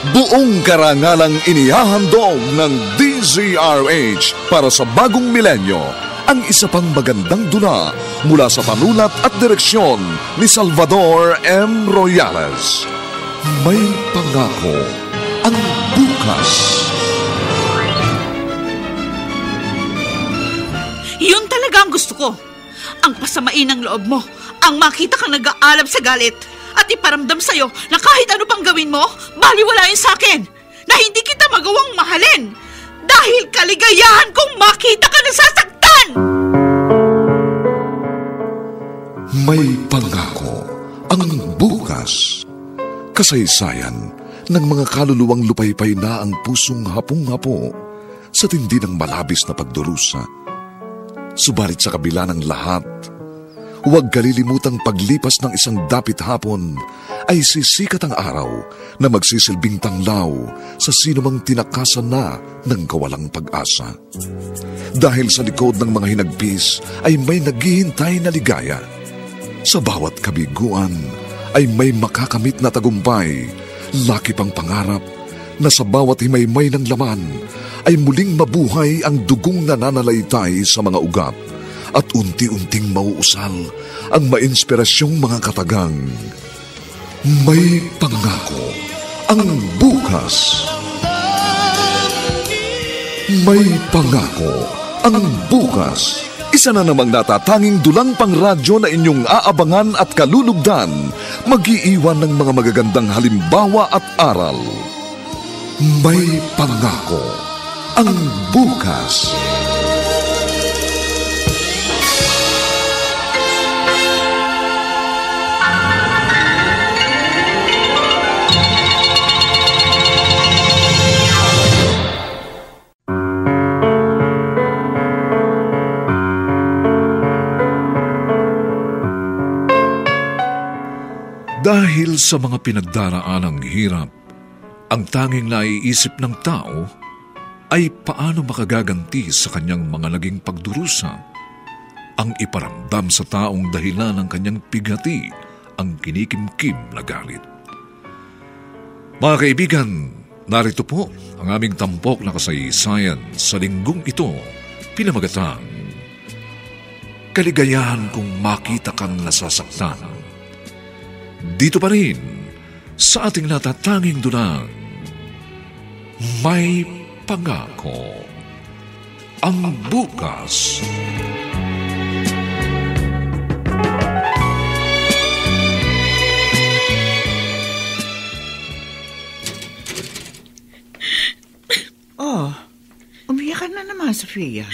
Buong karangalang inihahandog ng DZRH para sa bagong milenyo ang isa pang magandang dula mula sa panulat at direksyon ni Salvador M. Royales. May pangako ang bukas. Yun talaga ang gusto ko. Ang pasamain ng loob mo, ang makita kang nag-aalab sa galit at iparamdam sa'yo na kahit ano pang gawin mo, baliwalain sa'kin na hindi kita magawang mahalin dahil kaligayahan kong makita ka nasasaktan! May pangako ang bukas. Kasaysayan ng mga kaluluwang lupaypay na ang pusong hapong-hapo sa tindi ng malabis na pagdurusa. Subalit sa kabila ng lahat, huwag kalilimutang paglipas ng isang dapit hapon ay sisikat ang araw na magsisilbing tanglaw sa sinumang tinakasan na ng kawalang pag-asa. Dahil sa likod ng mga hinagpis ay may naghihintay na ligaya. Sa bawat kabiguan ay may makakamit na tagumpay, laki pang pangarap na sa bawat himaymay ng laman ay muling mabuhay ang dugong nananalaytay sa mga ugat at unti-unting mauusal ang mainspirasyong mga katagang. May pangako ang bukas. May pangako ang bukas. Isa na namang natatanging dulang pangradyo na inyong aabangan at kalulugdan, mag-iiwan ng mga magagandang halimbawa at aral. May pangako ang bukas. Dahil sa mga pinagdaraanang hirap, ang tanging naiisip ng tao ay paano makagaganti sa kanyang mga naging pagdurusa, ang iparamdam sa taong dahilan ng kanyang pighati ang kinikimkim na galit. Mga kaibigan, narito po ang aming tampok na kasaysayan sa linggong ito, pinamagatang Kaligayahan kong makita kang nasasaktan. Dito pa rin sa ating natatanging dunang May Pangako ang bukas. Oh, umiyak ka na naman, Sofia.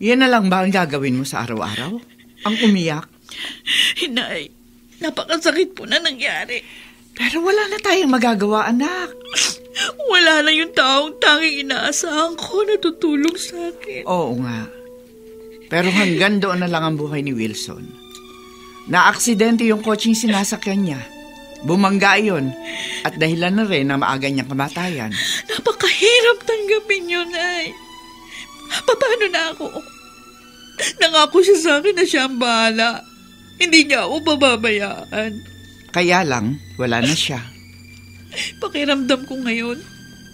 Yan na lang ba ang gagawin mo sa araw-araw? Ang umiyak? Hinay, napakasakit po na nangyari. Pero wala na tayong magagawa, anak. Wala na yung taong tanging inaasahan ko na tutulong sa akin. Oo nga. Pero hanggang doon na lang ang buhay ni Wilson. Na-aksidente yung kotseng sinasakyan niya. Bumangga yun. At dahilan na rin na maaga niyang kamatayan. Napakahirap tanggapin yun, ay. Paano na ako? Nangako siya sa akin na siya ang bahala. Hindi niya ako pababayaan. Kaya lang, wala na siya. Pakiramdam ko ngayon,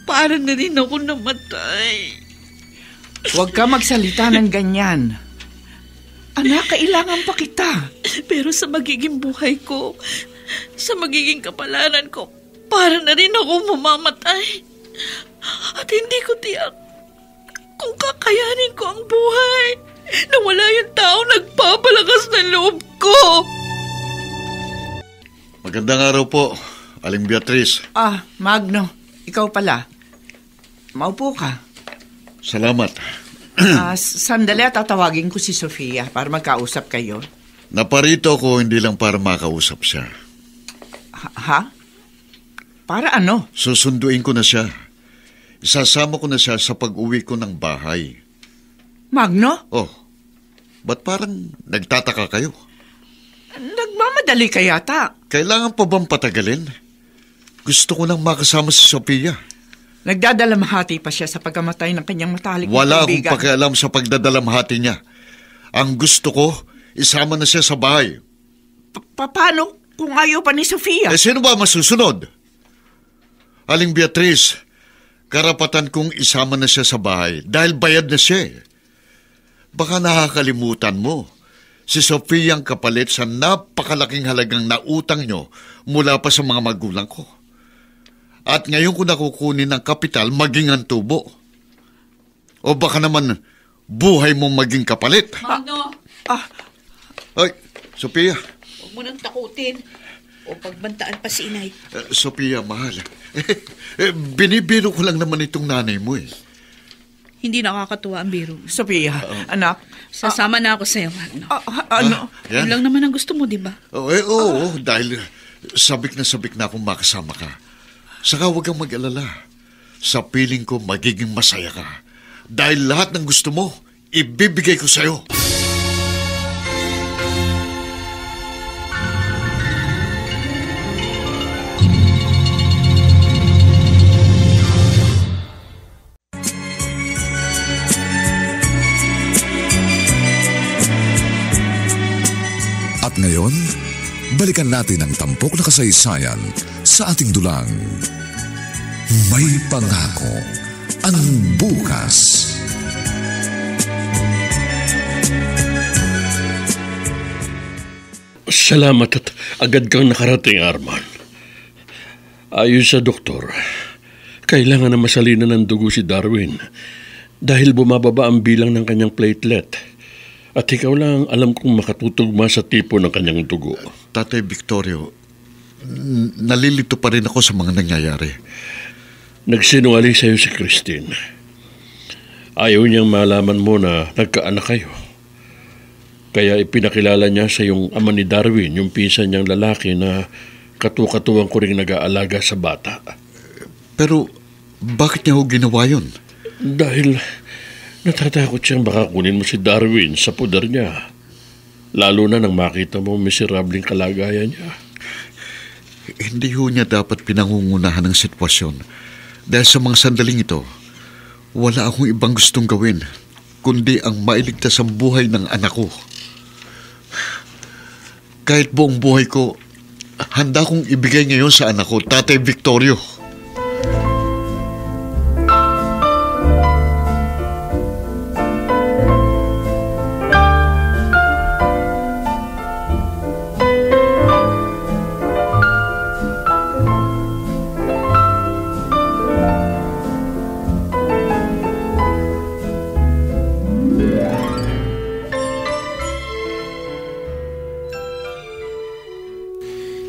parang na rin ako namatay. Huwag ka magsalita ng ganyan. Anak, kailangan pa kita. Pero sa magiging buhay ko, sa magiging kapalaran ko, parang na rin ako mamamatay. At hindi ko tiyak kung kakayanin ko ang buhay na wala yung taong nagpapalakas ng loob ko. Magandang araw po, Aling Beatriz. Ah, Magno, ikaw pala. Maupo ka. Salamat. Sandali at tatawagin ko si Sofia para magkausap kayo. Naparito ako hindi lang para makausap siya. Ha? Para ano? Susunduin ko na siya. Isasama ko na siya sa pag-uwi ko ng bahay. Magno? Oh, ba't parang nagtataka kayo? Nagmamadali ka yata. Kailangan pa bang patagalin? Gusto ko nang makasama si Sophia. Nagdadalamhati pa siya sa pagkamatay ng kanyang matalik na Wala akong kaibigan. pakialam sa pagdadalamhati niya. Ang gusto ko, isama na siya sa bahay. Paano kung ayaw pa ni Sofia? Sino ba masusunod? Aling Beatriz, karapatan kong isama na siya sa bahay dahil bayad na siya. Baka nakakalimutan mo, si Sofia ang kapalit sa napakalaking halagang nautang nyo mula pa sa mga magulang ko. At ngayon ko nakukunin ng kapital maging ang tubo. O baka naman buhay mong maging kapalit. Magno, Ay, Sofia. huwag mo nang takutin o pagbantaan pa si inay. Sofia, mahal. Binibiro ko lang naman itong nanay mo eh. Hindi nakakatuwa ang biro. Sophia, anak. Sasama na ako sa'yo, Magno. Ano? Yun lang naman ang gusto mo, di ba? Oo, dahil sabik na akong makasama ka. Saka huwag kang mag-alala. Sa piling ko, magiging masaya ka. Dahil lahat ng gusto mo, ibibigay ko sa'yo. At ngayon, balikan natin ang tampok na kasaysayan sa ating dulang. May pangako ang bukas. Salamat at agad kang nakarating, Arman. Ayon sa doktor, kailangan na masalinan ng dugo si Darwin dahil bumababa ang bilang ng kanyang platelet. At ikaw lang alam kong makatutugma sa tipo ng kanyang dugo. Tatay Victorio, nalilito pa rin ako sa mga nangyayari. Nagsinungaling sa'yo si Christine. Ayaw niyang malaman mo na nagkaanak kayo. Kaya ipinakilala niya sa yung ama ni Darwin, yung pinsan niyang lalaki na katukatuwang ko rin nag-aalaga sa bata. Pero bakit niya ho ginawa yun? Dahil natatakot siyang baka kunin mo si Darwin sa poder niya. Lalo na nang makita mo miserabling kalagayan niya. Hindi ho niya dapat pinangungunahan ng sitwasyon. Dahil sa mga sandaling ito, wala akong ibang gustong gawin kundi ang mailigtas ang buhay ng anak ko. Kahit buong buhay ko, handa kong ibigay ngayon sa anak ko, Tatay Victorio.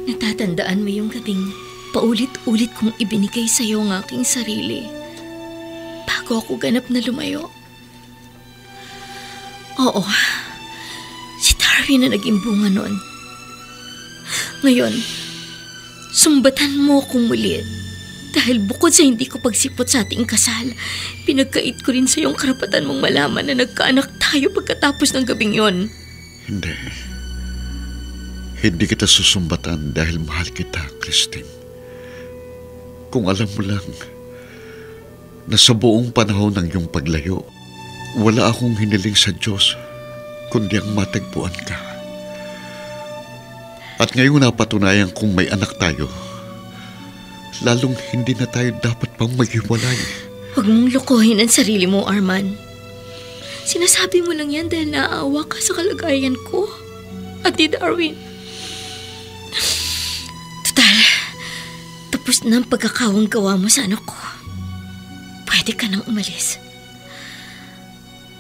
Natatandaan mo yung gabing paulit-ulit kong ibinigay sa'yo ang aking sarili bago ako ganap na lumayo. Oo, si Darwin na naging bunga noon. Ngayon, sumbatan mo akong muli dahil bukod sa hindi ko pagsipot sa ating kasal, pinagkait ko rin sa iyong karapatan mong malaman na nagkaanak tayo pagkatapos ng gabing yon. Hindi kita susumbatan dahil mahal kita, Christine. Kung alam mo lang na sa buong panahon ng iyong paglayo, wala akong hiniling sa Diyos kundi ang matagpuan ka. At ngayon napatunayan kung may anak tayo, lalong hindi na tayo dapat pang maghiwalay. Huwag mong lokohin ang sarili mo, Arman. Sinasabi mo lang yan dahil naaawa ka sa kalagayan ko at ni Darwin. Total, tapos na ang pagkakawang gawa mo sa anak ko. Pwede ka nang umalis.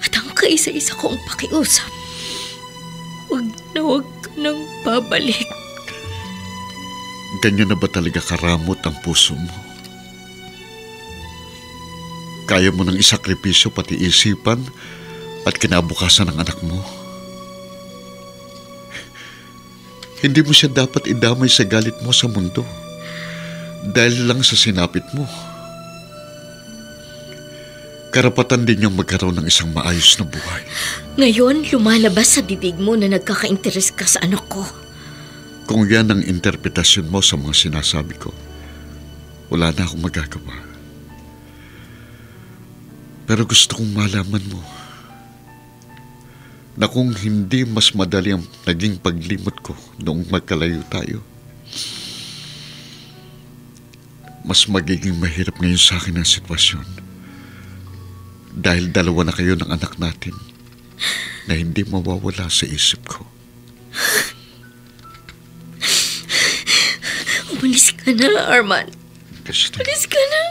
At ang kaisa-isa kong pakiusap, huwag ka nang babalik. Ganyan na ba talaga karamot ang puso mo? Kaya mo nang isakripisyo pati isipan at kinabukasan ng anak mo? Hindi mo siya dapat idamay sa galit mo sa mundo dahil lang sa sinapit mo. Karapatan din niyang magkaroon ng isang maayos na buhay. Ngayon, lumalabas sa bibig mo na nagkaka-interes ka sa anak ko. Kung yan ang interpretasyon mo sa mga sinasabi ko, wala na akong magagawa. Pero gusto kong malaman mo na kung hindi mas madali ang naging paglimot ko noong magkalayo tayo, mas magiging mahirap ngayon sa akin ang sitwasyon. Dahil dalawa na kayo ng anak natin na hindi mawawala sa isip ko. Umalis ka na, Arman. Christy. Umalis ka na.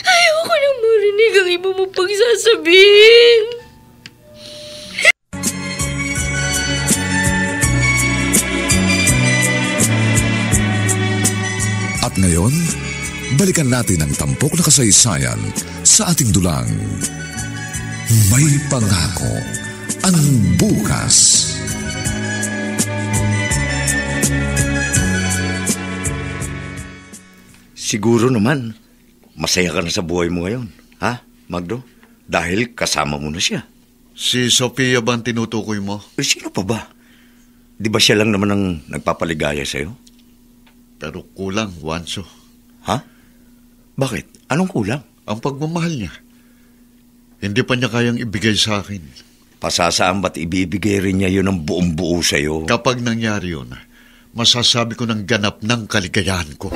Ayoko nang marinig ang iba mo pagsasabihin. At ngayon, balikan natin ang tampok na kasaysayan sa ating dulang. May pangako ang bukas. Siguro naman, masaya ka na sa buhay mo ngayon. Ha, Magdo? Dahil kasama mo na siya. Si Sofia ba ang tinutukoy mo? Sino pa ba? Di ba siya lang naman ang nagpapaligaya sa'yo? Pero kulang, Wanso. Ha? Bakit? Anong kulang? Ang pagmamahal niya. Hindi pa niya kayang ibigay sa akin. Pasasaan ba't ibibigay rin niya yun ng buong buo sa'yo? Kapag nangyari yun, masasabi ko ng ganap ng kaligayahan ko.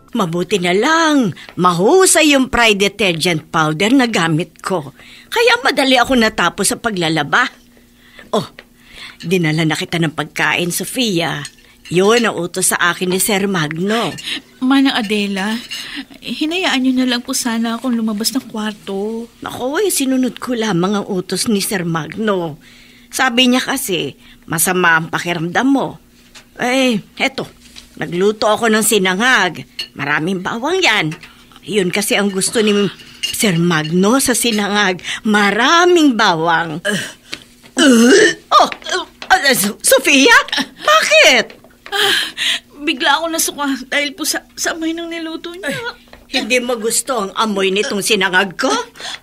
Mabuti na lang, mahusay yung Pride detergent powder na gamit ko. Kaya madali ako natapos sa paglalaba. Oh, dinala na kita ng pagkain, Sofia. Yun ang utos sa akin ni Sir Magno. Manang Adela, hinayaan niyo na lang po sana akong lumabas ng kwarto. Naku, sinunod ko lamang ang utos ni Sir Magno. Sabi niya kasi, masama ang pakiramdam mo. Eto. Nagluto ako ng sinangag. Maraming bawang yan. Yun kasi ang gusto ni Sir Magno sa sinangag. Maraming bawang. Sofia? Bakit? Bigla ako nasuka dahil po sa amoy ng niluto niya. Hindi mo gusto ang amoy nitong sinangag ko?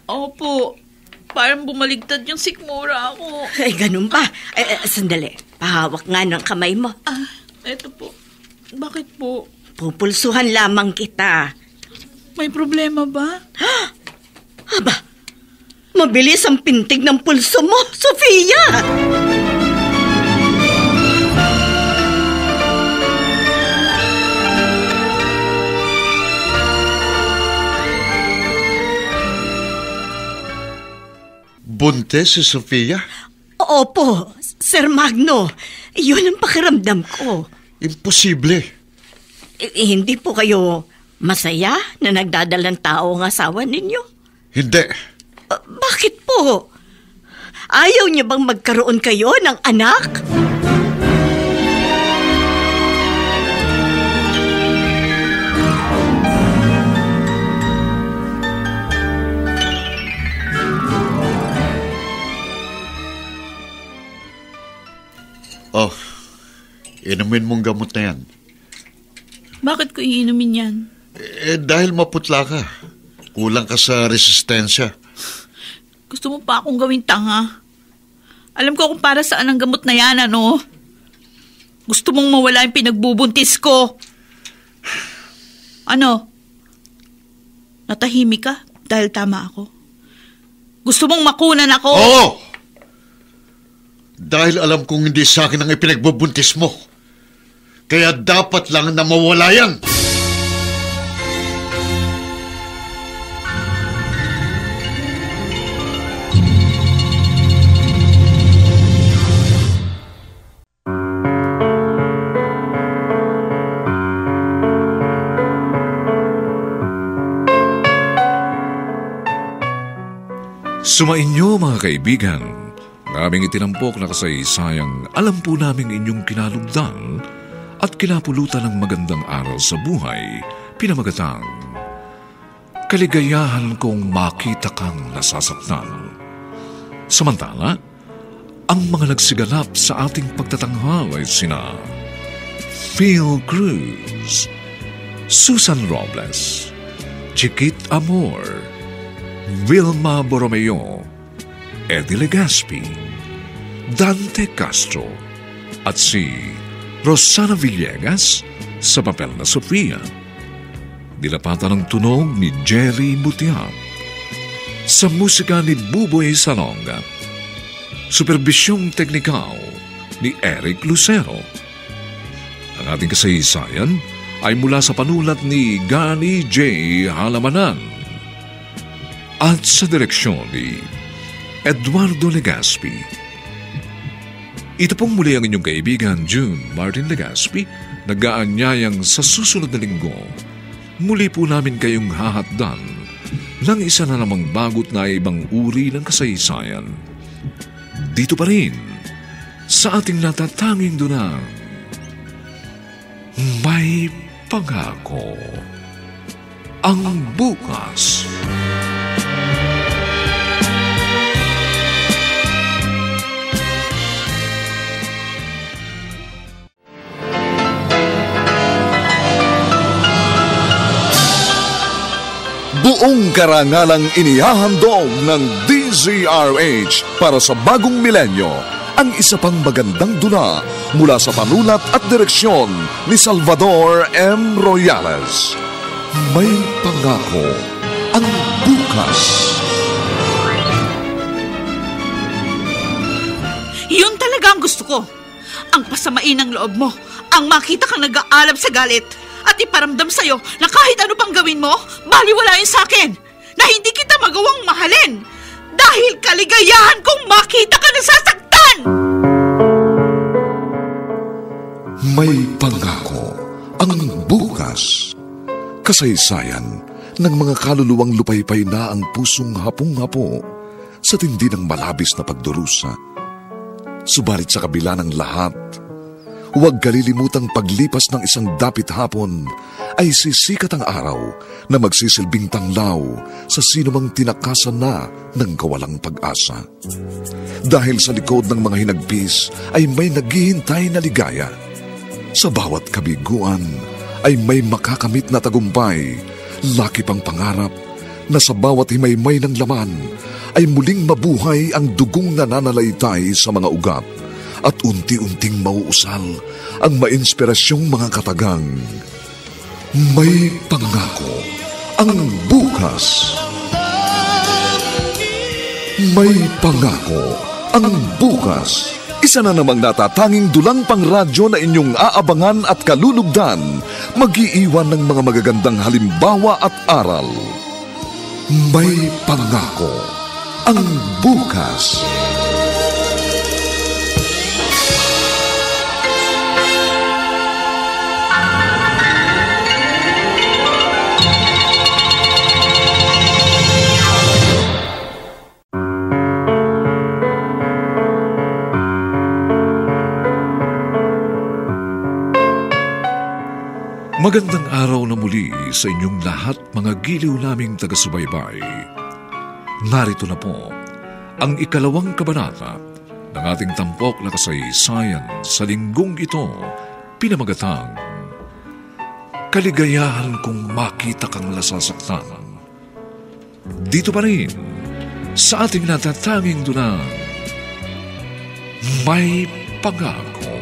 Opo. Parang bumaligtad yung sikmura ako. Ay, ganun ba? Sandali. Pahawak nga ng kamay mo. Eto po. Bakit po? Pupulsuhan lamang kita. May problema ba? Aba, mabilis ang pintig ng pulso mo, Sofia! Buntes si Sofia? Opo, Sir Magno. Yun ang pakiramdam ko. Imposible. Hindi po kayo masaya na nagdadalang tao ang asawa ninyo? Hindi. Bakit po? Ayaw niyo bang magkaroon kayo ng anak? Oh, inumin mong gamot na yan. Bakit ko iinumin yan? Dahil maputla ka. Kulang ka sa resistensya. Gusto mo pa akong gawing tanga? Alam ko kung para saan ang gamot na yan, ano? Gusto mong mawala yung pinagbubuntis ko. Ano? Natahimik ka dahil tama ako? Gusto mong makunan ako? Oo! Dahil alam kong hindi sa akin ang ipinagbubuntis mo. Kaya dapat lang na mawala yan. Sumainyo mga kaibigan, naming itinampok na kasaysayang alam po naming inyong kinalugdan at kinapulutan ng magandang aral sa buhay, pinamagatang kaligayahan kong makita kang nasasaktan. Samantala, ang mga nagsiganap sa ating pagtatanghal ay sina Phil Cruz, Susan Robles, Chiquit Amor, Vilma Borromeo, Eddie Legaspi, Dante Castro, at si Rosana Villegas sa papel na Sofia. Nilapatan ng tunog ni Jerry Mutiak. Sa musika ni Buboy Salonga. Superbisyong teknikal ni Eric Lucero. Ang ating kasaysayan ay mula sa panulat ni Gani J. Halamanan at sa direksyon ni Eduardo Legaspi. Ito pong muli ang inyong kaibigan June Martin Legaspi, nag-aanyayang sa susunod na linggo. Muli po namin kayong hahatdan ng isa na namang bagot na ibang uri ng kasaysayan. Dito pa rin sa ating natatanging dunang May Pangako ang bukas. Buong karangalang inihahandog ng DZRH para sa bagong milenyo ang isa pang magandang dula mula sa panulat at direksyon ni Salvador M. Royales. May Pangako ang bukas. Yun talaga ang gusto ko. Ang pasamain ng loob mo, ang makita kang nag-aalab sa galit at iparamdam sa'yo na kahit ano pang gawin mo, baliwalain sa akin, na hindi kita magawang mahalin dahil kaligayahan kong makita ka nasasaktan! May Pangako ang bukas. Kasaysayan ng mga kaluluwang lupaypay na ang pusong hapong-hapo sa tindi ng malabis na pagdurusa. Subalit sa kabila ng lahat, huwag kalilimutang paglipas ng isang dapit hapon ay sisikat ang araw na magsisilbing tanglaw sa sinumang tinakasan na ng kawalang pag-asa. Dahil sa likod ng mga hinagpis ay may naghihintay na ligaya. Sa bawat kabiguan ay may makakamit na tagumpay, laki pang pangarap na sa bawat himaymay ng laman ay muling mabuhay ang dugong nananalaytay sa mga ugat at unti-unting mauusal ang mainspirasyong mga katagang. May Pangako ang bukas. May Pangako ang bukas. Isa na namang natatanging dulang pangradyo na inyong aabangan at kalulugdan, mag-iiwan ng mga magagandang halimbawa at aral. May Pangako ang bukas. Magandang araw na muli sa inyong lahat, mga giliw naming taga-subaybay. Narito na po ang ikalawang kabanata ng ating tampok na kasaysayan sa linggong ito, pinamagatang Kaligayahan kong makita kang nasasaktan. Dito pa rin sa ating natatanging dunang May Pangako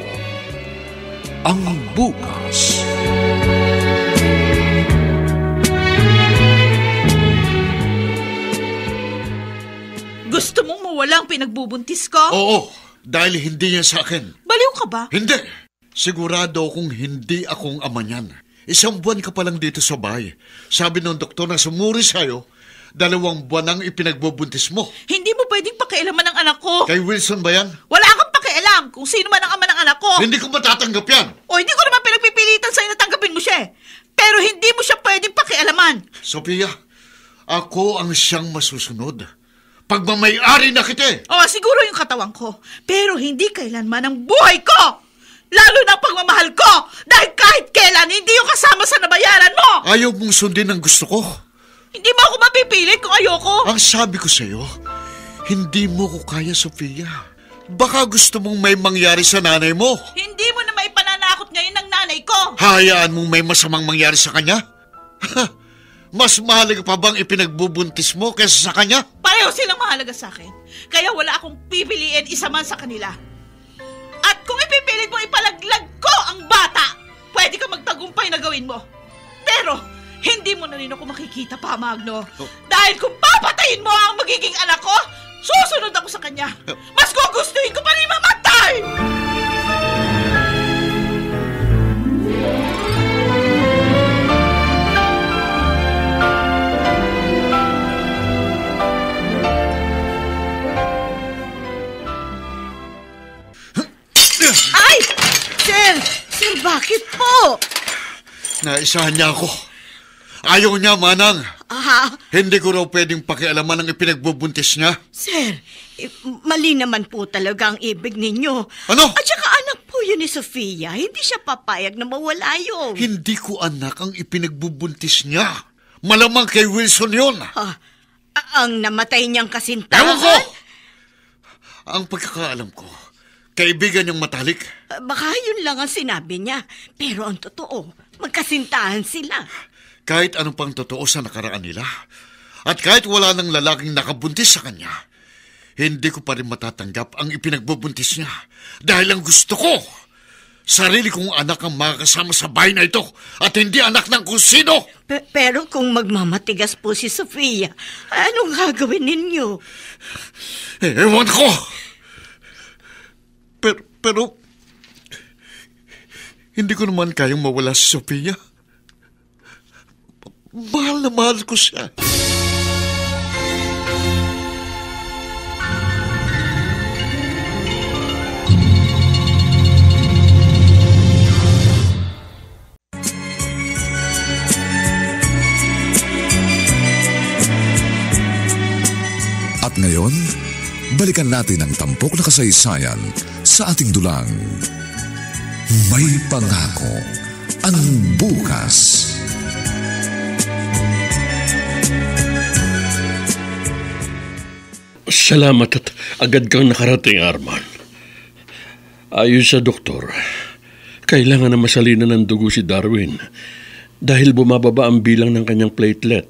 ang bukas. Gusto mong mawala ang pinagbubuntis ko? Oo, dahil hindi yan sa akin. Baliw ka ba? Hindi! Sigurado akong hindi akong ama niyan. 1 buwan ka pa lang dito sa bahay. Sabi ng doktor na sumuri sa'yo, 2 buwan ang ipinagbubuntis mo. Hindi mo pwedeng pakialaman ang anak ko. Kay Wilson ba yan? Wala kang pakialam kung sino man ang ama ng anak ko. Hindi ko matatanggap yan. O hindi ko naman pinagpipilitan sa'yo na tanggapin mo siya. Pero hindi mo siya pwedeng pakialaman. Sophia, ako ang siyang masusunod. Pagmamayari na kita. O, siguro yung katawan ko. Pero hindi kailanman ang buhay ko. Lalo na ang pagmamahal ko. Dahil kahit kailan, hindi yung kasama sa nabayaran mo. Ayaw mong sundin ang gusto ko. Hindi mo ako mapipilit kung ayoko. Ang sabi ko sa'yo, hindi mo ko kaya, Sophia. Baka gusto mong may mangyari sa nanay mo. Hindi mo na maipananakot ngayon ng nanay ko. Hayaan mong may masamang mangyari sa kanya? Mas mahalaga pa bang ipinagbubuntis mo kaysa sa kanya? Pareho silang mahalaga sa akin. Kaya wala akong pipiliin isa man sa kanila. At kung ipipilit mo ipalaglag ko ang bata, pwede ka magtagumpay na gawin mo. Pero Hindi mo na rin ako makikita pa, Magno. Dahil kung papatayin mo ang magiging anak ko, susunod ako sa kanya. Mas gugustuhin ko pa rin mamatay! Ay! Sir, bakit po? Naisahan niya ako. Ayaw niya, Manang. Hindi ko raw pwedeng pakialaman ang ipinagbubuntis niya. Sir, mali naman po talaga ang ibig ninyo. Ano? At saka anak po yun ni Sofia. Hindi siya papayag na mawala yun. Hindi ko anak ang ipinagbubuntis niya. Malamang kay Wilson yun. Ang namatay niyang kasintahan? Ewan ko! Ang pagkakaalam ko, kaibigan niyang matalik. Baka yun lang ang sinabi niya. Pero ang totoo, magkasintahan sila. Kahit anong pang totoo sa nakaraan nila, at kahit wala ng lalaking nakabuntis sa kanya, hindi ko pa rin matatanggap ang ipinagbubuntis niya. Dahil ang gusto ko, sarili kong anak ang makakasama sa bahay na ito at hindi anak ng kung sino. Pero kung magmamatigas po si Sofia, anong gagawin ninyo? Ewan ko! Pero hindi ko naman kayang mawala si Sofia. Mahal na mahal ko siya. At ngayon, balikan natin ang tampok na kasaysayan sa ating dulang. May pangako ang bukas. Salamat at agad kang nakarating, Arman. Ayon sa doktor, kailangan na masalinan ng dugo si Darwin dahil bumababa ang bilang ng kanyang platelet.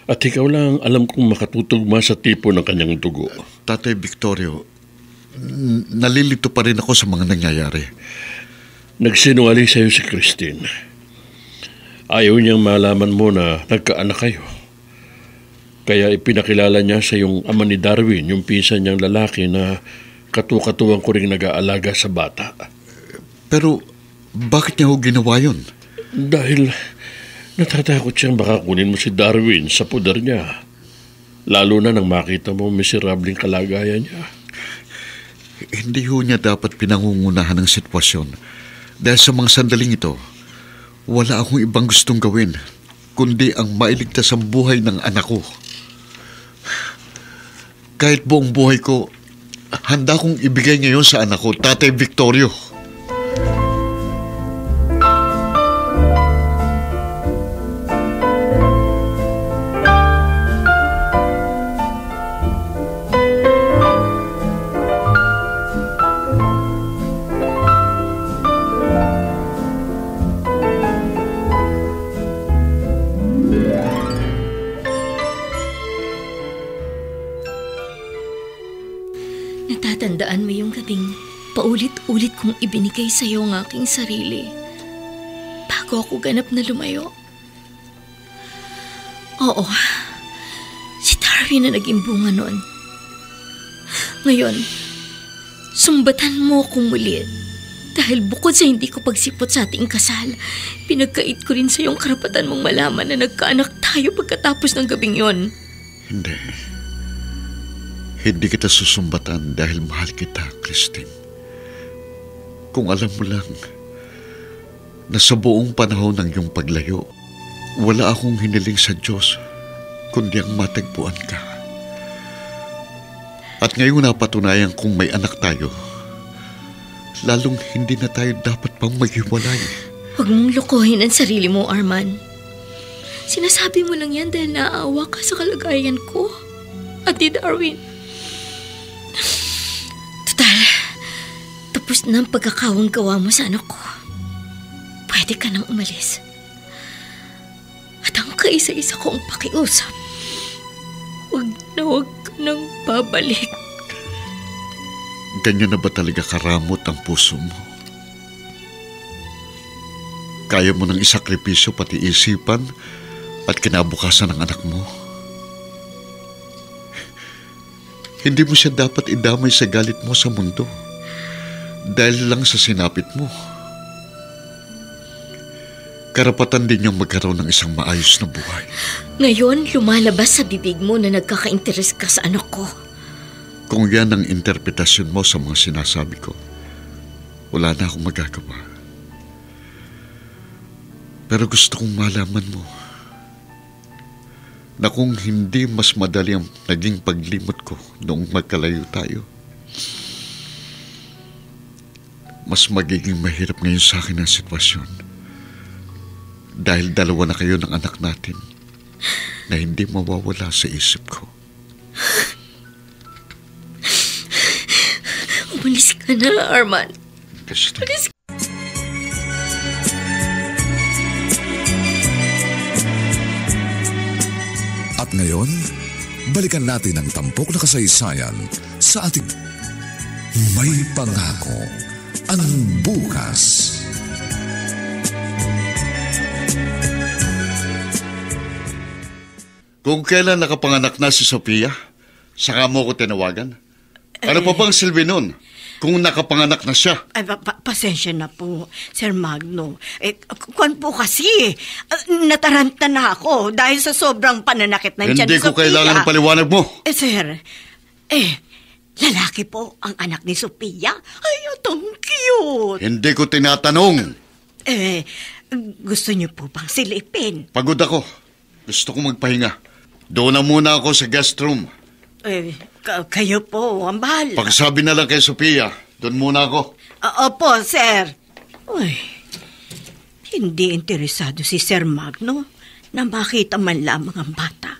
At ikaw lang alam kong makatutugma sa tipo ng kanyang dugo. Tatay Victorio, nalilito pa rin ako sa mga nangyayari. Nagsinungaling sa'yo si Christine. Ayaw niyang malaman mo na nagkaanak kayo. Kaya ipinakilala niya sa yung ama ni Darwin, yung pinsan niyang lalaki na katuwang ko rin nag-aalaga sa bata. Pero bakit niya ho ginawa yun? Dahil natatakot siyang baka kunin mo si Darwin sa pudar niya. Lalo na nang makita mo miserabling kalagayan niya. Hindi ho niya dapat pinangungunahan ng sitwasyon. Dahil sa mga sandaling ito, wala akong ibang gustong gawin kundi ang mailigtas ang buhay ng anak ko. Kahit buong buhay ko, handa kong ibigay ngayon sa anak ko, Tatay Victorio. Natatandaan mo yung gabing paulit-ulit kong ibinigay sa iyo ang aking sarili bago ako ganap na lumayo. Oo, si Darwin na naging bunga noon. Ngayon, sumbatan mo akong muli dahil bukod sa hindi ko pagsipot sa ating kasal, pinagkait ko rin sa iyong karapatan mong malaman na nagkaanak tayo pagkatapos ng gabing yon. Hindi kita susumbatan dahil mahal kita, Christine. Kung alam mo lang na sa buong panahon ng iyong paglayo, wala akong hiniling sa Diyos kundi ang matagpuan ka. At ngayong napatunayan kung may anak tayo, lalong hindi na tayo dapat pang maghiwalay. Huwag mong lokohin ang sarili mo, Arman. Sinasabi mo lang yan dahil naaawa ka sa kalagayan ko at ni Darwin. Total, tapos na ang pagkakawang gawa mo sa anak ko. Pwede ka nang umalis. At ang kaisa-isa kong pakiusap, huwag ka nang babalik. Ganyan na ba talaga karamot ang puso mo? Kaya mo nang isakripisyo pati isipan at kinabukasan ng anak mo. Hindi mo siya dapat idamay sa galit mo sa mundo dahil lang sa sinapit mo. Karapatan din niyang magkaroon ng isang maayos na buhay. Ngayon, lumalabas sa bibig mo na nagkaka-interes ka sa anak ko. Kung yan ang interpretasyon mo sa mga sinasabi ko, wala na akong magagawa. Pero gusto kong malaman mo na kung hindi mas madali ang naging paglimot ko noong magkalayo tayo, mas magiging mahirap ngayon sa akin ang sitwasyon. Dahil dalawa na kayo ng anak natin na hindi mawawala sa isip ko. Umalis ka na, Arman. Umalis ka. At ngayon, balikan natin ang tampok na kasaysayan sa ating May Pangako ang Bukas. Kung kailan nakapanganak na si Sophia, saka mo ko tinawagan. Ano pa bang silbi nun kung nakapanganak na siya? Ay, pasensya na po, Sir Magno. Kuwan po kasi, nataranta na ako dahil sa sobrang pananakit ng tiyan ni Sophia. Hindi ko kailangan ng paliwanag mo. Sir, lalaki po ang anak ni Sophia. Ay, itong cute. Hindi ko tinatanong. Gusto niyo po bang silipin? Pagod ako. Gusto kong magpahinga. Doon na muna ako sa guest room. Kayo po, ang bahala. Pagsabi na lang kay Sophia, doon muna ako. Opo, sir. Uy, hindi interesado si Sir Magno na makita man lamang ang bata.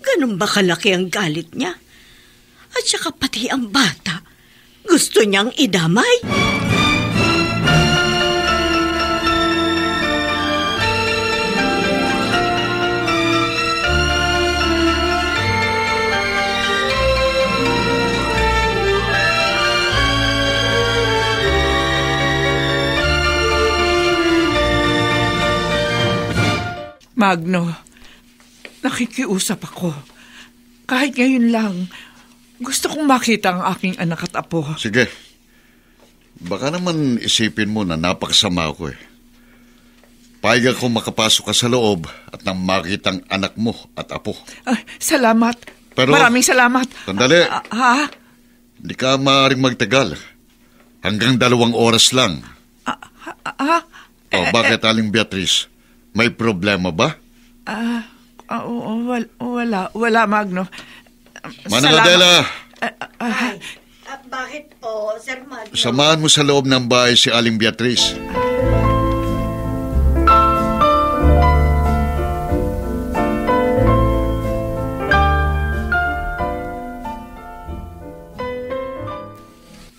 Ganun ba kalaki ang galit niya? At saka pati ang bata, gusto niyang idamay? Magno, nakikiusap ako. Kahit ngayon lang, gusto kong makita ang aking anak at apo. Sige. Baka naman isipin mo na napakasama ako eh. Payag ako makapasok ka sa loob at nang makita ang anak mo at apo. Salamat. Pero, maraming salamat. Sandali. Hindi ka maaaring magtagal. Hanggang 2 oras lang. Bakit, Aling Beatrice? May problema ba? Wala, Magno. Manang Adela! Bakit po, Sir Magno? Samahan mo sa loob ng bahay si Aling Beatrice.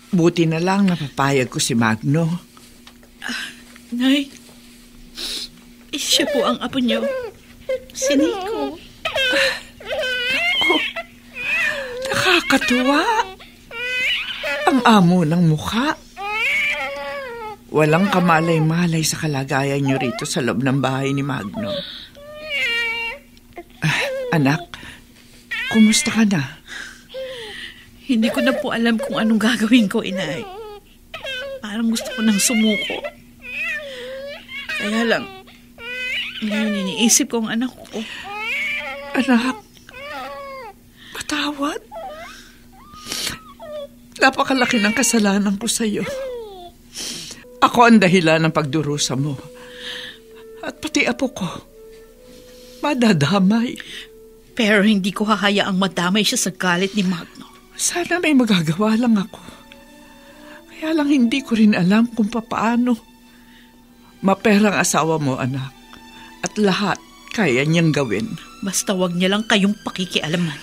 Buti na lang napapayag ko si Magno. Nay, siya po ang apo niyo. Si Nico. Nakakatuwa. Ang amo ng mukha. Walang kamalay-malay sa kalagayan niyo rito sa loob ng bahay ni Magno. Anak, kumusta ka na? Hindi ko na po alam kung anong gagawin ko, Inay. Parang gusto ko nang sumuko. Kaya lang, ngayon iniisip ko ang anak ko. Anak, patawad. Napakalaki ng kasalanan ko sa iyo. Ako ang dahilan ng pagdurusa mo. At pati apo ko, madadamay. Pero hindi ko hahayaang madamay siya sa galit ni Magno. Sana may magagawa lang ako. Kaya lang hindi ko rin alam kung papaano. Maperang asawa mo, anak. At lahat kaya niyang gawin. Basta wag niya lang kayong pakikialaman.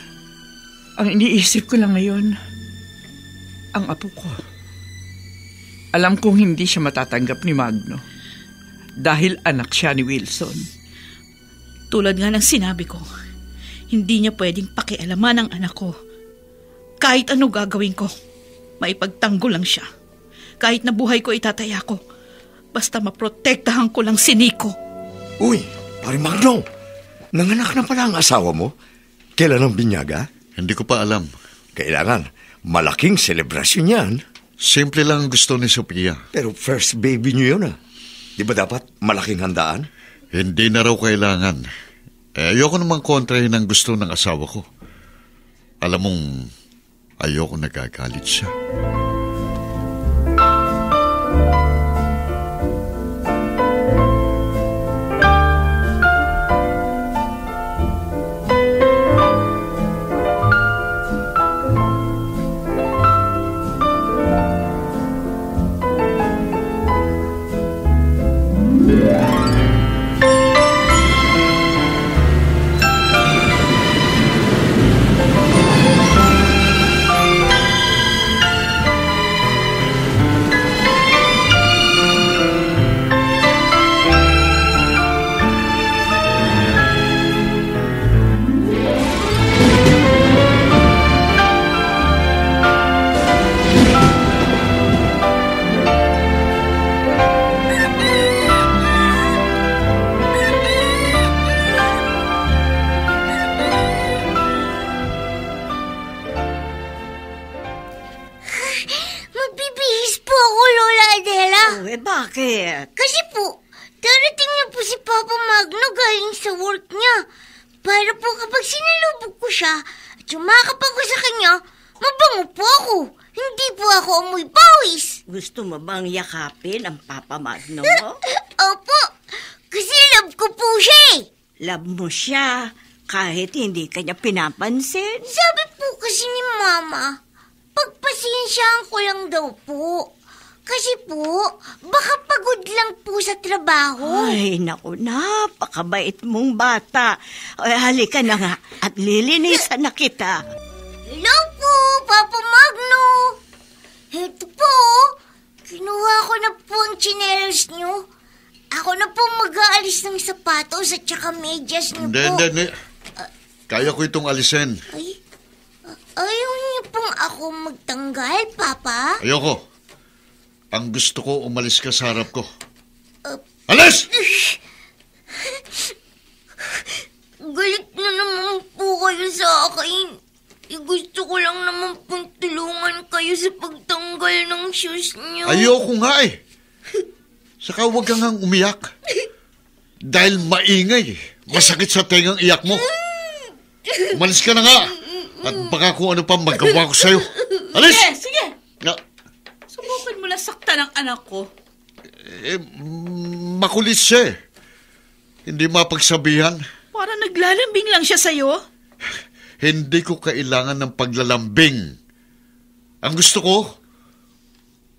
Ang iniisip ko lang ngayon, ang apo ko. Alam kong hindi siya matatanggap ni Magno. Dahil anak siya ni Wilson. Tulad nga ng sinabi ko, hindi niya pwedeng pakialaman ang anak ko. Kahit ano gagawin ko, maipagtanggol lang siya. Kahit na buhay ko itataya ko, basta maprotektahan ko lang si Nico. Uy, Pare Magno, nanganak na pala ang asawa mo. Kailan ang binyaga? Hindi ko pa alam. Kailangan, malaking selebrasyon yan. Simple lang ang gusto ni Sophia. Pero first baby niyo yun Di ba dapat malaking handaan? Hindi na raw kailangan. Ayoko namang kontrahin ang gusto ng asawa ko. Alam mong, ayoko nagagalit siya. Bakit? Kasi po, darating na po si Papa Magno galing sa work niya. Para po kapag sinalubog ko siya at sumakap ako sa kanya, mabango po ako. Hindi po ako amoy pawis. Gusto mo bang yakapin ang Papa Magno mo? Opo, kasi love ko po siya Love mo siya kahit hindi kanya pinapansin? Sabi po kasi ni Mama, pagpasensyahan ko lang daw po. Kasi po, baka pagod lang po sa trabaho. Ay, naku, napakabait mong bata. Ay, halika na nga at lilinisan na kita. Hello po, Papa Magno. Heto po, kinuha ko na po ang tsinelas niyo. Ako na po mag-aalis ng sapatos at saka medyas niyo po. Hindi. Kaya ko itong alisin. Ayaw niyo pong ako magtanggal, Papa? Ayoko. Ang gusto ko, umalis ka sa harap ko. Alis! Galit na naman po kayo sa akin. Gusto ko lang naman pong tulungan kayo sa pagtanggal ng shoes niyo. Ayoko nga Saka huwag kang ngang umiyak. Dahil maingay. Masakit sa tengang iyak mo. Umalis ka na nga. At baka kung ano pa magawa ko sa'yo. Alis! Sige! Subukan mo lang saktan ang anak ko. Makulit siya Hindi mapagsabihan. Parang naglalambing lang siya sa'yo. Hindi ko kailangan ng paglalambing. Ang gusto ko,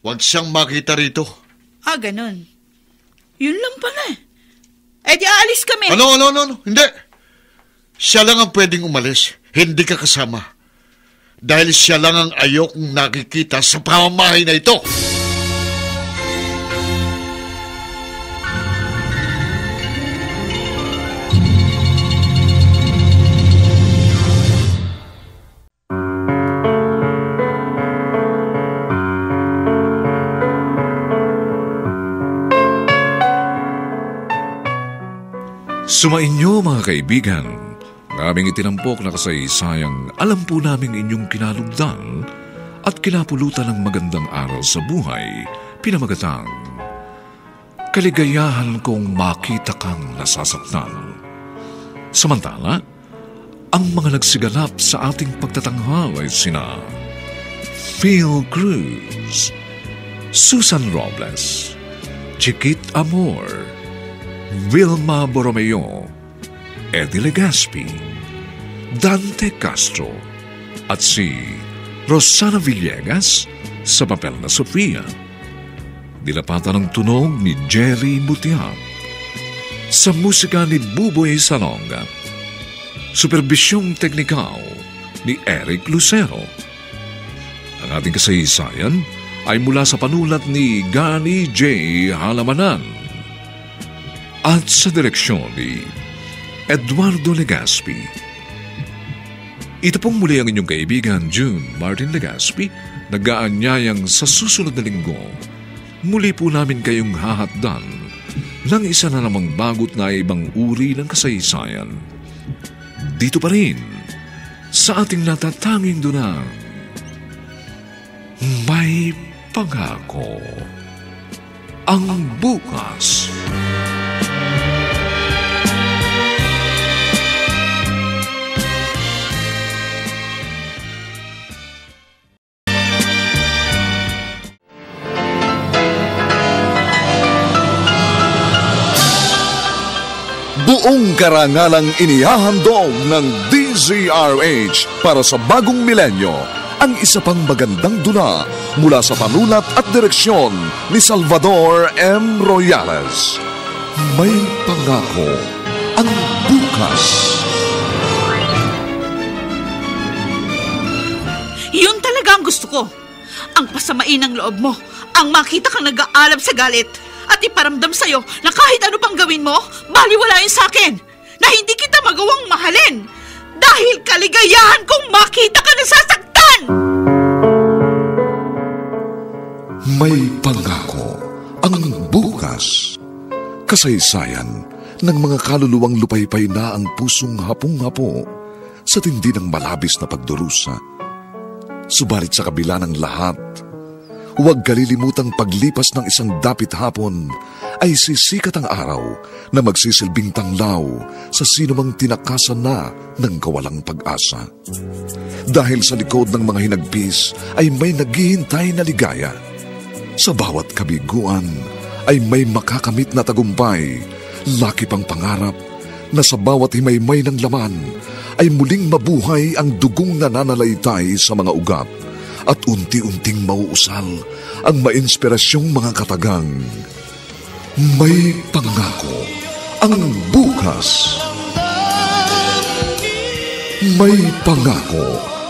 huwag siyang makita rito. Ganun. Yun lang pala di aalis kami. Ano? Hindi. Siya lang ang pwedeng umalis. Hindi ka kasama. Dahil siya lang ang ayokong nakikita sa pamamahay na ito. Sumainyo mga kaibigan, ng aming itinampok na kasaysayang alam po namin inyong kinalugdan at kinapulutan ng magandang aral sa buhay, pinamagatang kaligayahan kong makita kang nasasaktan. Samantala, ang mga nagsiganap sa ating pagtatanghal ay sina Phil Cruz, Susan Robles, Chiquit Amor, Vilma Borromeo, Eddie Legaspi, Dante Castro, at si Rosana Villegas sa papel na Sofia. Dilapatan ng tunog ni Jerry Butiak. Sa musika ni Buboy Salonga. Superbisyong teknikal ni Eric Lucero. Ang ating kasaysayan ay mula sa panulat ni Gani J. Halamanan at sa direksyon ni Eduardo Legaspi. Ito pong muli ang inyong kaibigan June Martin Legaspi, nag-aanyayang sa susunod na linggo. Muli po namin kayong hahatdan ng isa na namang bagot na ibang uri ng kasaysayan. Dito pa rin, sa ating natatanging dunang, May Pangako ang Bukas. Buong karangalang inihahandog ng DZRH para sa bagong milenyo ang isa pang magandang dula mula sa panulat at direksyon ni Salvador M. Royales. May Pangako ang Bukas. Yun talaga ang gusto ko. Ang pasamain ng loob mo, ang makita kang nag-aalab sa galit at iparamdam sa'yo na kahit ano pang gawin mo, baliwalain sa'kin na hindi kita magawang mahalin dahil kaligayahan kong makita ka nasasaktan! May Pangako ang Bukas. Kasaysayan ng mga kaluluwang lupaypay na ang pusong hapong-hapo sa tindi ng malabis na pagdurusa. Subalit sa kabila ng lahat, huwag kalilimutang paglipas ng isang dapit hapon ay sisikat ang araw na magsisilbing tanglaw sa sinumang tinakasan na ng kawalang pag-asa. Dahil sa likod ng mga hinagpis ay may naghihintay na ligaya. Sa bawat kabiguan ay may makakamit na tagumpay, laki pang pangarap na sa bawat himaymay ng laman ay muling mabuhay ang dugong nananalaytay sa mga ugat at unti-unting mauusal ang mainspirasyong mga katagang. May Pangako ang Bukas. May Pangako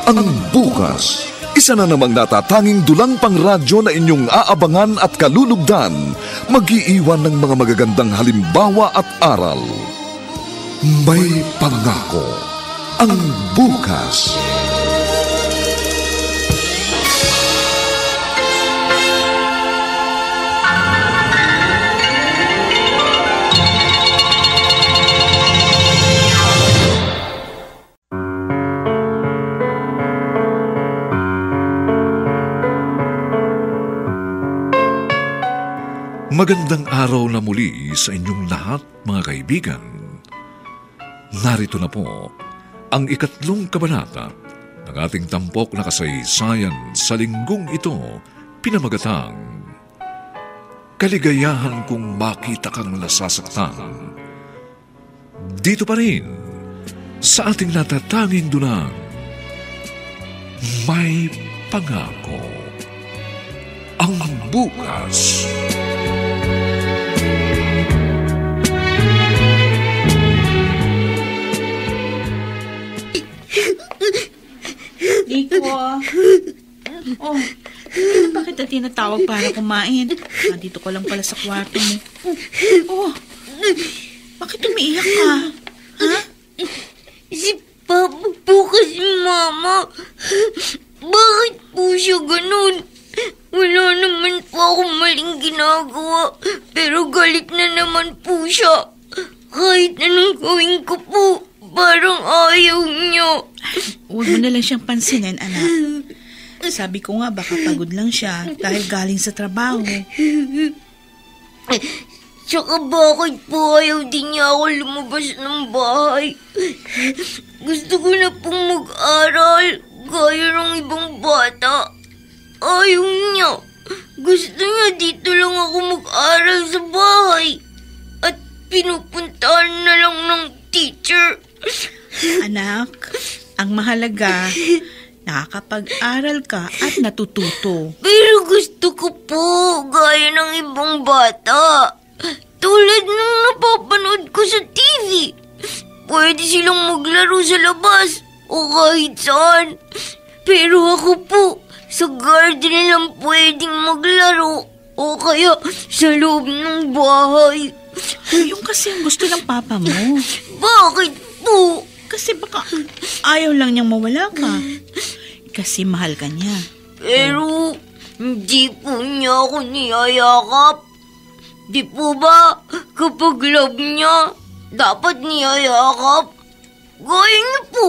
ang Bukas. Isa na namang natatanging dulang pangradyo na inyong aabangan at kalulugdan, mag-iiwan ng mga magagandang halimbawa at aral. May Pangako ang Bukas. Magandang araw na muli sa inyong lahat, mga kaibigan. Narito na po ang 3 kabanata ng ating tampok na kasaysayan sa linggong ito, pinamagatang Kaligayahan kong makita kang nasasaktan. Dito pa rin sa ating natatanging dunang, May Pangako ang Bukas. Nico. Oh, bakit na tinatawag para kumain? Dito ko lang pala sa kwarto mo. Oh, bakit umiiyak ka? Ha? Si Papa po kasi Mama. Bakit po siya ganun? Wala naman po akong maling ginagawa. Pero galit na naman po siya. Kahit anong gawin ko po, parang ayaw niya. Huwag mo na lang siyang pansinin, anak. Sabi ko nga, baka pagod lang siya dahil galing sa trabaho. Tsaka bakit po ayaw din niya ako lumabas ng bahay? Gusto ko na pong mag-aral, gaya ng ibang bata. Ayaw niya. Gusto niya dito lang ako mag-aral sa bahay. At pinupuntahan na lang ng teacher. Anak, ang mahalaga, nakakapag-aral ka at natututo. Pero gusto ko po, gaya ng ibang bata. Tulad ng napapanood ko sa TV. Pwede silang maglaro sa labas o kahit saan. Pero ako po, sa garden lang pwedeng maglaro o kaya sa loob ng bahay. Yung kasi ang gusto ng papa mo. Bakit po? Kasi baka ayaw lang niyang mawala ka. Kasi mahal ka niya. Pero hindi po niya ako niyayakap. Di po ba kapag love niya, dapat niyayakap? Gaya niyo po,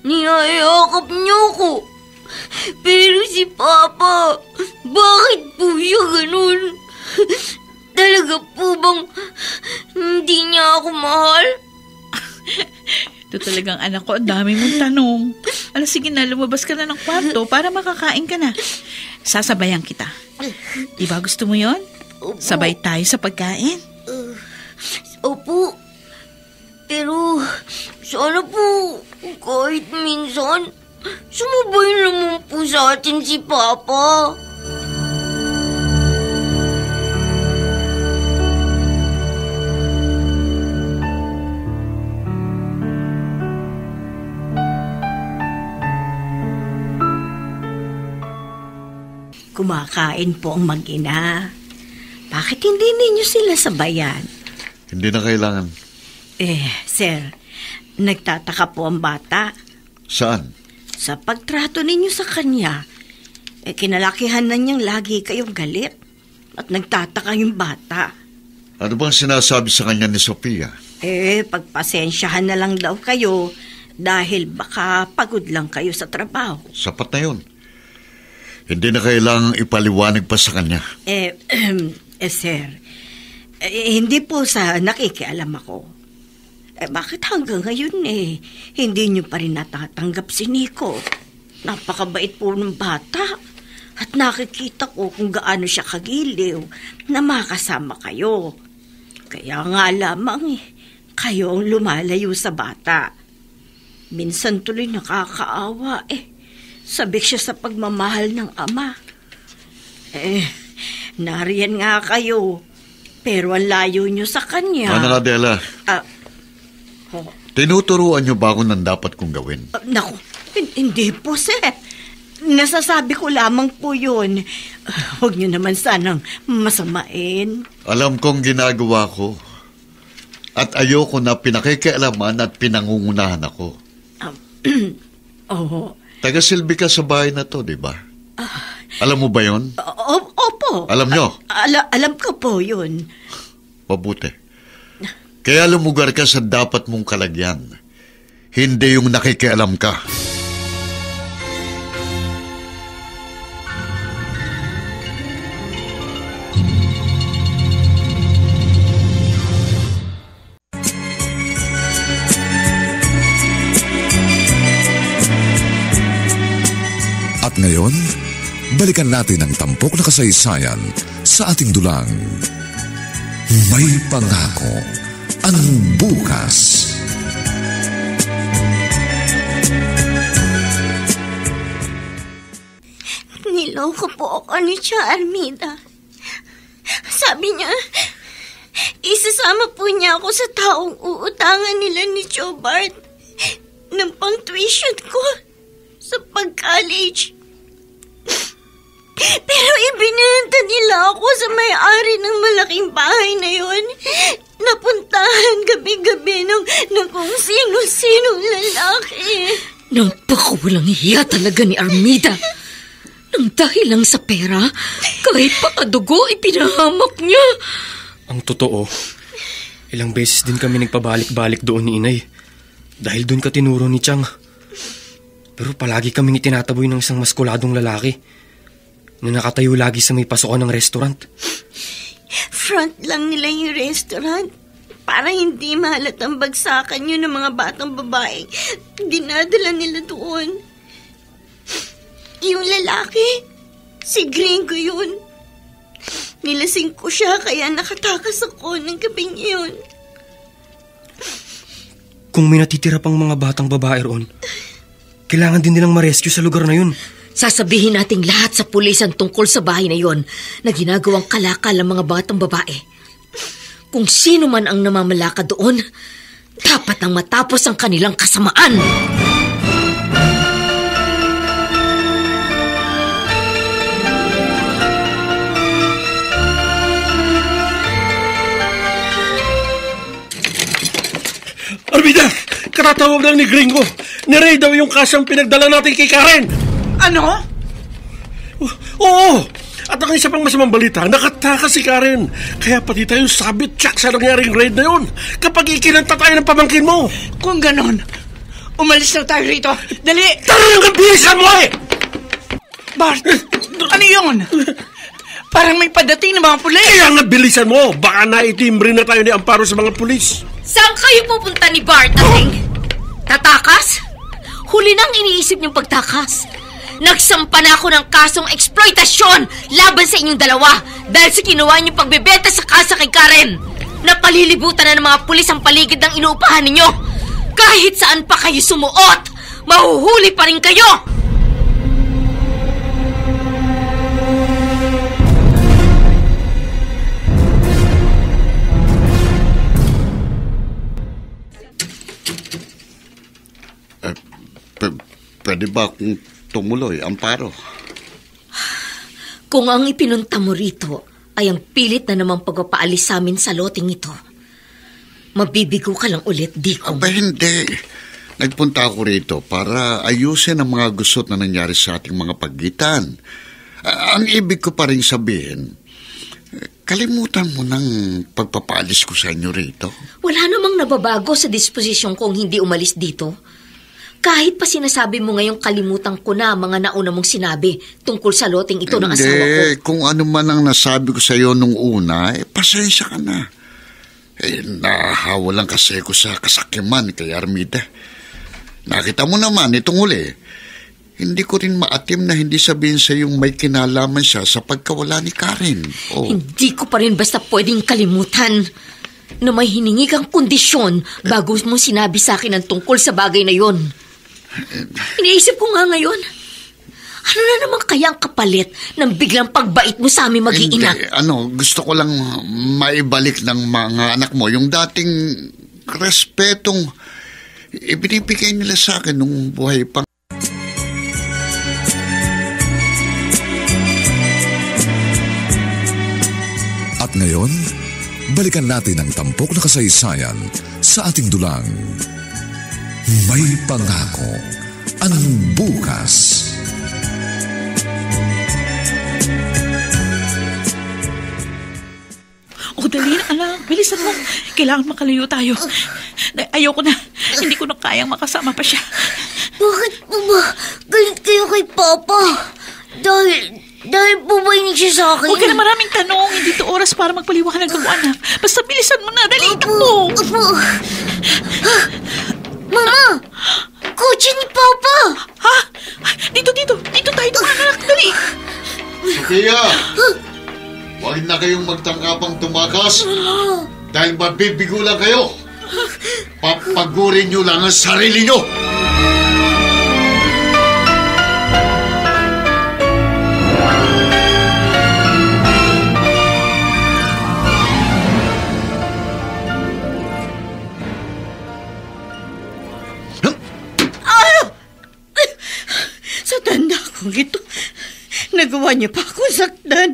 niyayakap niyo ko. Pero si Papa, bakit po siya ganun? Talaga po bang hindi niya ako mahal? Ito talagang anak ko, ang dami mong tanong. Sige na, lumabas ka na ng kwarto para makakain ka na. Sasabayan kita. Di ba gusto mo yon? Sabay tayo sa pagkain. Opo. Pero sana po kahit minsan, sumabay naman po sa atin si Papa. Kumakain po ang mag-ina. Bakit hindi ninyo sila sabayan? Hindi na kailangan. Sir, nagtataka po ang bata. Saan? Sa pagtrato ninyo sa kanya. Kinalakihan na niyang lagi kayong galit. At nagtataka yung bata. Ano bang sinasabi sa kanya ni Sofia? Pagpasensyahan na lang daw kayo dahil baka pagod lang kayo sa trabaho. Sapat na yun. Hindi na kailangang ipaliwanag pa sa kanya. Sir, hindi po sa nakikialam ako. Bakit hanggang ngayon hindi niyo pa rin natatanggap si Nico? Napakabait po ng bata. At nakikita ko kung gaano siya kagiliw na makasama kayo. Kaya nga lamang kayo ang lumalayo sa bata. Minsan tuloy nakakaawa Sabik siya sa pagmamahal ng ama. Nariyan nga kayo. Pero ang layo niyo sa kanya. Ana Adela, tinuturuan niyo ba ako ng dapat kong gawin? Naku, hindi po, sir. Nasasabi ko lamang po yun. Huwag niyo naman sanang masamain. Alam kong ginagawa ko. At ayoko na pinakikialaman at pinangungunahan ako. Oo. Taga-silbi ka sa bahay na to, di ba? Alam mo ba yun? Opo. Alam nyo? Alam ko po yun. Mabuti. Kaya lumugar ka sa dapat mong kalagyan. Hindi yung nakikialam ka. At ngayon, balikan natin ang tampok na kasaysayan sa ating dulang. May pangako ang bukas. Niloko po ako ni Tia Armida. Sabi niya, isasama po niya ako sa taong uutangan nila ni Joe Bart ng pang-tuition ko sa pag-college. Pero ibinenta nila ako sa may-ari ng malaking bahay na yun. Napuntahan gabi-gabi ng kung sino-sinong lalaki. Napakawalang hiya talaga ni Armida. Nang dahil lang sa pera, kahit pakadugo, ipinahamak niya. Ang totoo, ilang beses din kami nagpabalik-balik doon ni Inay. Dahil doon ka tinuro ni Chang. Pero palagi kaming itinataboy ng isang maskuladong lalaki na nakatayo lagi sa may pasukan ng restaurant. Front lang nila yung restaurant para hindi mahalatang bagsakan yun ng mga batang babae. Dinadala nila doon. Yung lalaki, si Gringo yun. Nilasing ko siya kaya nakatakas ako ng gabing iyon. Kung may natitira pang mga batang babae roon, kailangan din nilang ma-rescue sa lugar na yun. Sasabihin nating lahat sa pulisan tungkol sa bahay na yon na ginagawang kalakal ng mga batang babae. Kung sino man ang namamalaka doon, dapat nang matapos ang kanilang kasamaan. Armida! Katatawag lang ni Gringo. Ni-Ray daw yung kasang pinagdala natin kay Karen. Ano? Oo! At ang isa pang masamang balita, nakatakas si Karen. Kaya pati tayo sabit tsak sa nangyaring raid na yun. Kapag ikinanta tayo ng pamangkin mo. Kung ganon, umalis na tayo rito. Dali! Talagang bilisan mo eh! Bart, ano yun? Parang may padating ng mga pulis. Kaya nga bilisan mo. Baka naitimbre na tayo ni Amparo sa mga pulis. Saan kayo pupunta ni Bart, ating? Tatakas? Huli nang iniisip niyong pagtakas. Nagsampa na ako ng kasong eksploitasyon laban sa inyong dalawa dahil sa ginawa niyong pagbebenta sa kasa kay Karen. Napalilibutan na ng mga pulis ang paligid ng inuupahan ninyo. Kahit saan pa kayo sumuot, mahuhuli pa rin kayo. Pwede ba kung tumuloy, Amparo? Kung ang ipinunta mo rito ay ang pilit na namang pagpapaalis sa amin sa loting ito, mabibigo ka lang ulit, di ko. Aba, hindi. Nagpunta ako rito para ayusin ang mga gusot na nangyari sa ating mga pagitan. Ang ibig ko pa rin sabihin, kalimutan mo ng pagpapaalis ko sa inyo rito. Wala namang nababago sa disposisyon kong hindi umalis dito. Kahit pa sinasabi mo ngayong kalimutan ko na mga nauna mong sinabi tungkol sa loting ito ng asawa ko. Kung ano man ang nasabi ko sa iyo nung una, pasensya ka na. Nahawa lang kasi ko sa kasakiman kay Armida. Nakita mo naman itong uli. Hindi ko rin maatim na hindi sabihin sa yung may kinalaman siya sa pagkawala ni Karen. Oh. Hindi ko pa rin basta pwedeng kalimutan na may hiningi kang kondisyon bago mo sinabi sa akin ang tungkol sa bagay na yon. Iniisip ko nga ngayon, ano na naman kaya ang kapalit ng biglang pagbait mo sa aming mag-iina? Gusto ko lang maibalik ng mga anak mo yung dating respetong ibinibigay nila sa akin nung buhay pa. At ngayon, balikan natin ang tampok na kasaysayan sa ating dulang. May pangako ang bukas. Dali na, anak. Bilisan mo. Kailangan makalayo tayo. Ayoko na. Hindi ko na kayang makasama pa siya. Bakit po ba galit kayo kay Papa? Dahil po ba hindi siya sa akin? Huwag ka na maraming tanong. Hindi ito oras para magpaliwanag ng anak. Basta bilisan mo na. Dali, takbo. Mama! Kotse ni Papa! Ha? Dito tayo anak. Dali. Sophia! Huwag na kayong magtangkapang tumakas dahil mabibigo lang kayo. Papagurin nyo lang ang sarili nyo. Sa tanda kong ito, nagawa niya pa akong saktan.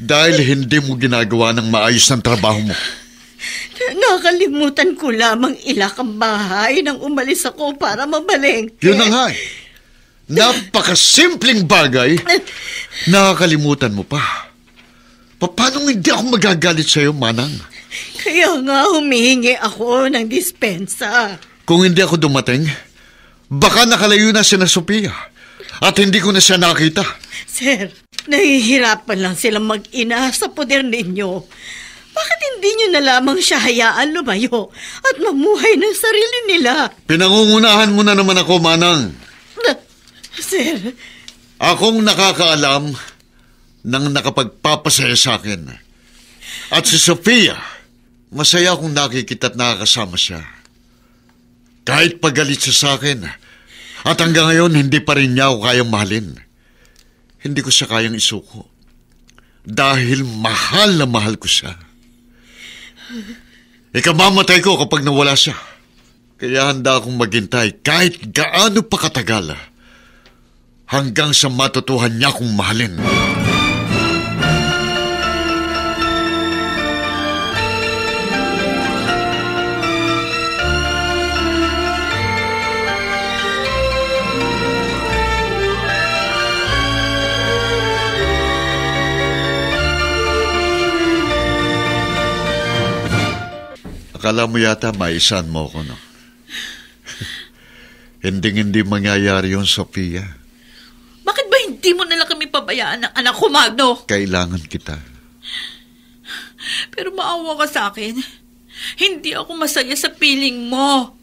Dahil hindi mo ginagawa ng maayos ng trabaho mo. Nakalimutan ko lamang ilak ang bahay nang umalis ako para mabalengke. Yun na nga. Napakasimpleng bagay. Nakakalimutan mo pa. Paano hindi ako magagalit sa'yo, Manang? Kaya nga humihingi ako ng dispensa. Kung hindi ako dumating, baka nakalayo na si Sophia at hindi ko na siya nakita. Sir, nahihirapan lang silang mag-ina sa poder ninyo. Bakit hindi nyo na lamang siya hayaan lumayo at mamuhay ng sarili nila? Pinangungunahan mo na naman ako, Manang. Sir, akong nakakaalam ng nakapagpapasaya sa akin. At si Sophia, masaya akong nakikita at nakakasama siya. Kahit pagalit siya sa akin, at hanggang ngayon hindi pa rin niya ako kayang mahalin. Hindi ko siya kayang isuko. Dahil mahal na mahal ko siya. Ikamamatay ko kapag nawala siya. Kaya handa akong maghintay kahit gaano pa katagal hanggang sa matutuhan niya akong mahalin. akala mo yata maisan mo ko, no? Hindi mangyayari yun, Sofia. Bakit ba hindi mo nalang kami pabayaan ng anak ko, Magno? Kailangan kita. Pero maawa ka sa akin. Hindi ako masaya sa piling mo.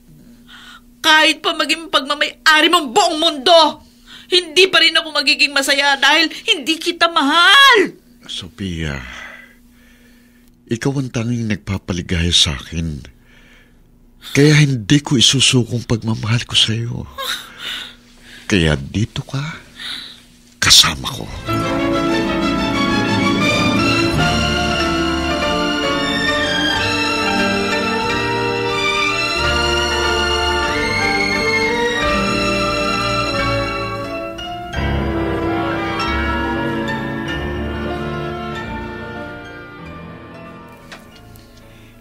Kahit pa maging pagmamay-ari mong buong mundo, hindi pa rin ako magiging masaya dahil hindi kita mahal. Sofia, ikaw ang tanging nagpapaligaya sa akin. Kaya hindi ko isusukong pagmamahal ko sa iyo. Kaya dito ka, kasama ko.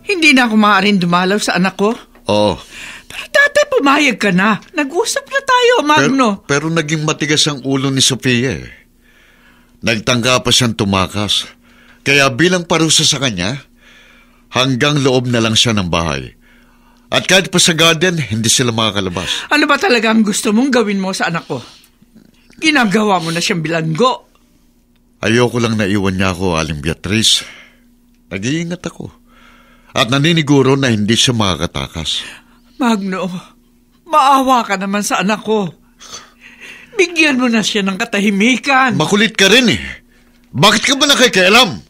Hindi na ako maaaring dumalaw sa anak ko. Oo. Pero dati pumayag ka na. Nag-usap na tayo, Magno. Pero naging matigas ang ulo ni Sofia eh. Nagtangka pa siyang tumakas. Kaya bilang parusa sa kanya, hanggang loob na lang siya ng bahay. At kahit pa sa garden, hindi sila makakalabas. Ano ba talaga ang gusto mong gawin mo sa anak ko? Ginagawa mo na siyang bilanggo. Ayoko lang naiwan niya ako, Aling Beatriz. Nag-iingat ako. At naniniguro na hindi siya makakatakas. Magno, maawa ka naman sa anak ko. Bigyan mo na siya ng katahimikan. Makulit ka rin eh. Bakit ka ba nakikialam?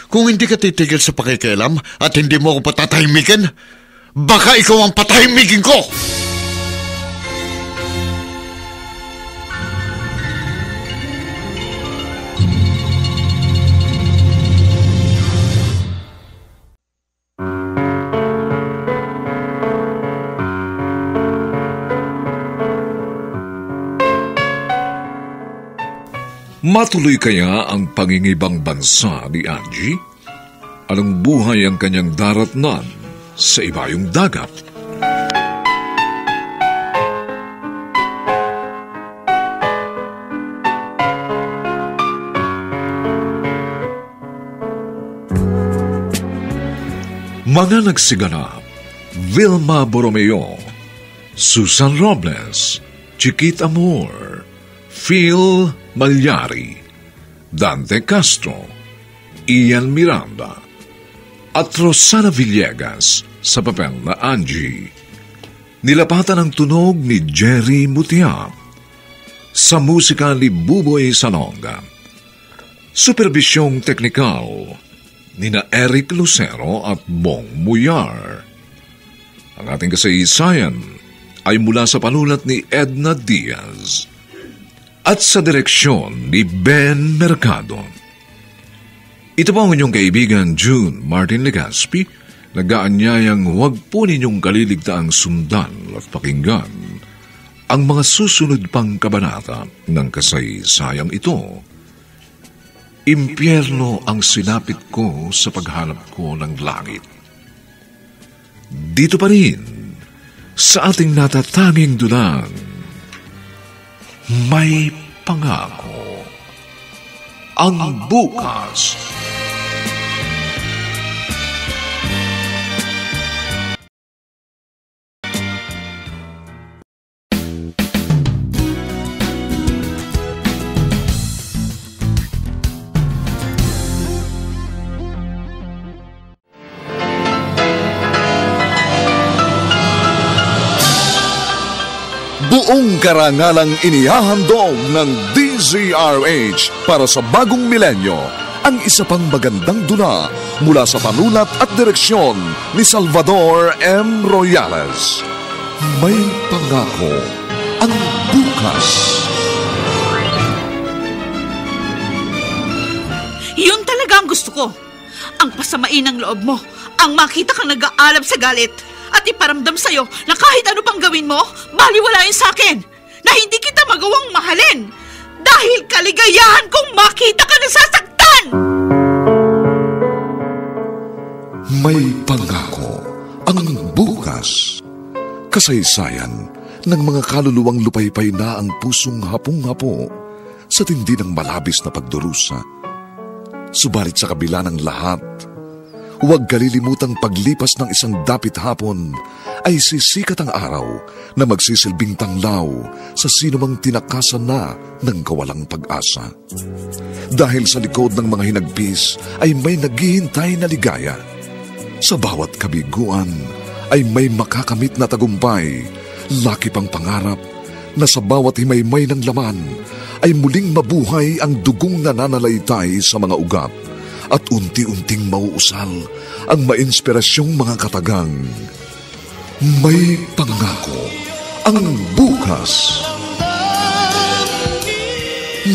Kung hindi ka titigil sa pakikialam at hindi mo ako patatahimikin, baka ikaw ang patahimikin ko! Matuloy kaya ang pangingibang bansa ni Angie? Anong buhay ang kanyang daratnan sa ibayong dagat? Mga nagsiganap: Vilma Borromeo, Susan Robles, Chiquit Amor, Phil Malyari, Dante Castro, Ian Miranda, at Rosana Villegas sa papel na Angie. Nilapatan ang tunog ni Jerry Mutia. Sa musika ni Buboy Salonga. Supervisyong teknikal nina Eric Lucero at Bong Muyar. Ang ating kasaysayan ay mula sa panulat ni Edna Diaz at sa direksyon ni Ben Mercado. Ito po ang inyong kaibigan June Martin Legaspi, nag-aanyayang huwag po ninyong kaliligtaang sundan at pakinggan ang mga susunod pang kabanata ng kasaysayang ito. Impyerno ang sinapit ko sa paghanap ko ng langit. Dito pa rin, sa ating natatanging dulang, may pangako ang bukas. Buong karangalang inihahandog ng DZRH para sa bagong milenyo ang isa pang magandang dula mula sa panulat at direksyon ni Salvador M. Royales. May pangako ang bukas. Yun talaga ang gusto ko. Ang pasamain ng loob mo, ang makita kang nag-aalab sa galit at iparamdam sa'yo na kahit ano pang gawin mo, baliwalain sa'kin, na hindi kita magawang mahalin dahil kaligayahan kong makita ka nasasaktan! May pangako ang bukas. Kasaysayan ng mga kaluluwang lupaypay na ang pusong hapong-hapo sa tindi ng malabis na pagdurusa. Subalit sa kabila ng lahat, Huwag kalilimutang paglipas ng isang dapit hapon ay sisikat ang araw na magsisilbing tanglaw sa sinumang tinakasan na ng kawalang pag-asa. Dahil sa likod ng mga hinagpis ay may naghihintay na ligaya. Sa bawat kabiguan ay may makakamit na tagumpay, laki pang pangarap na sa bawat himaymay ng laman ay muling mabuhay ang dugong nananalaytay sa mga ugat at unti-unting mauusal ang mainspirasyong mga katagang. May pangako ang bukas.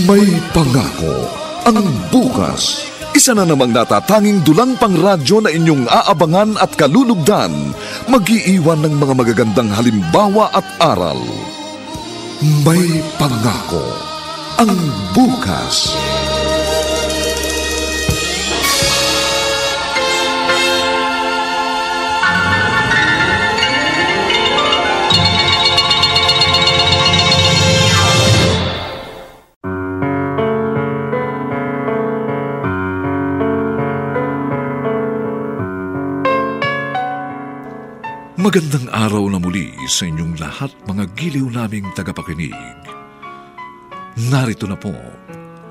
May pangako ang bukas. Isa na namang natatanging dulang pangradyo na inyong aabangan at kalulugdan, mag-iiwan ng mga magagandang halimbawa at aral. May pangako ang bukas. Magandang araw na muli sa inyong lahat, mga giliw naming tagapakinig. Narito na po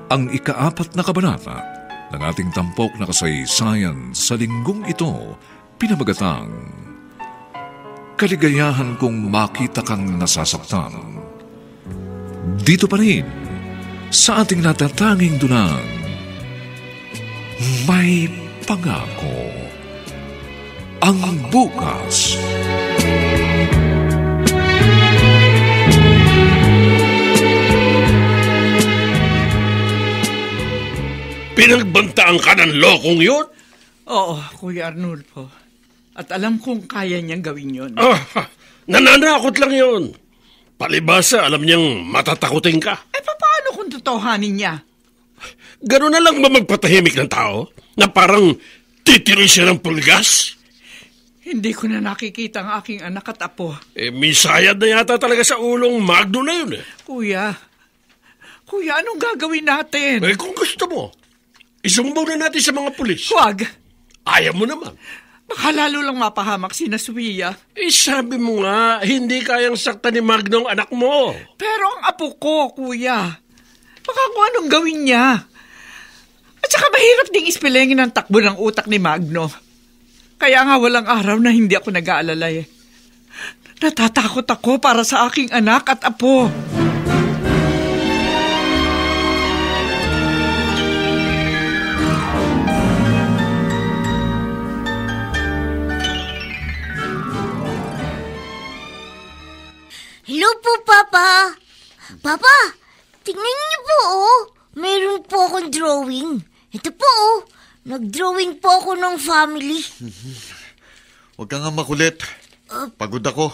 ang ika-4 na kabanata ng ating tampok na kasaysayan sa linggong ito, pinamagatang Kaligayahan kong makita kang nasasaktan. Dito pa rin sa ating natatanging dunang May Pangako ang bukas. Pinagbantaan ka ng lokong yun? Oo, Kuya Arnulfo. At alam kong kaya niyang gawin yun. Nananakot lang yun. Palibasa, alam niyang matatakutin ka. Paano kung totohanin niya? Gano'n na lang ba magpatahimik ng tao? Na parang titiri siya ng pulgas? Hindi ko na nakikita ang aking anak at apo. Misayad na yata talaga sa ulong Magno na yun. Kuya, anong gagawin natin? Kung gusto mo, isumbong na natin sa mga pulis. Huwag. Ayaw mo naman. Baka lalo lang mapahamak si Sofia. Sabi mo nga, hindi kayang sakta ni Magno ang anak mo. Pero ang apo ko, Kuya. Baka kung anong gawin niya. At saka mahirap ding ispilengin ang takbo ng utak ni Magno. Kaya nga walang araw na hindi ako nag-aalala eh. Natatakot ako para sa aking anak at apo. Hello po, Papa. Papa, tingnan niyo po, oh. Meron po akong drawing. Ito po, oh. Nag-drawing po ako ng family. Huwag ka nga makulit. Pagod ako.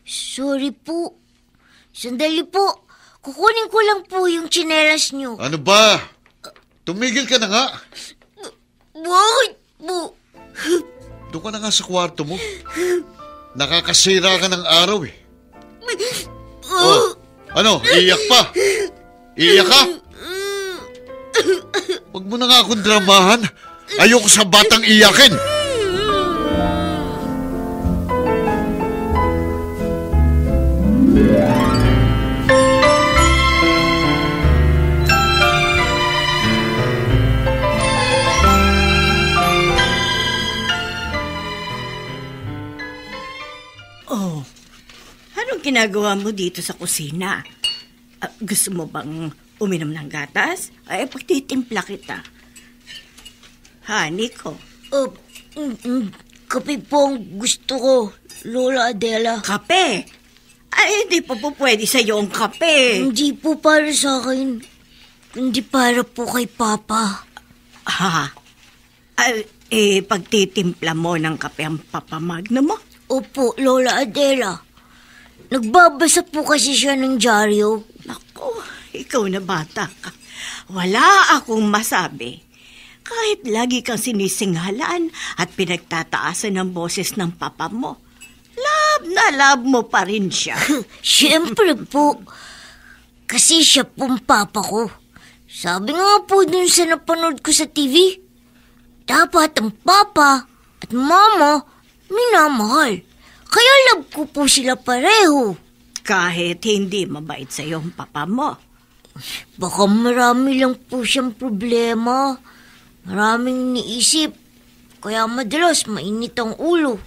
Sorry po. Sandali po. Kukunin ko lang po yung tsinelas niyo. Ano ba? Tumigil ka na nga. Bakit po? Doon ka na nga sa kwarto mo. Nakakasira ka ng araw eh. Ano? Iiyak pa? Iiyak ka? Huwag mo na nga akong dramahan. Ayoko sa batang iyakin. Anong ginagawa mo dito sa kusina? Gusto mo bang uminom ng gatas? Pagtitimpla kita. Honey ko. Kape po ang gusto ko, Lola Adela. Kape? Hindi po pwede sa'yo ang kape. Hindi po para sa akin. Hindi para po kay Papa. Pagtitimpla mo ng kape ang Papa Magno mo? Opo, Lola Adela. Nagbabasa po kasi siya ng dyaryo. Naku, ikaw na bata ka. Wala akong masabi. Kahit lagi kang sinisinghalaan at pinagtataasan ng boses ng papa mo, love mo pa rin siya. Siyempre po. Kasi siya pong papa ko. Sabi nga po dun sa napanood ko sa TV, dapat ang papa at mama minamahal. Kaya love ko po sila pareho. Kahit hindi mabait sa ang papa mo. Baka marami lang po siyang problema. Maraming iniisip. Kaya madalas mainit ang ulo.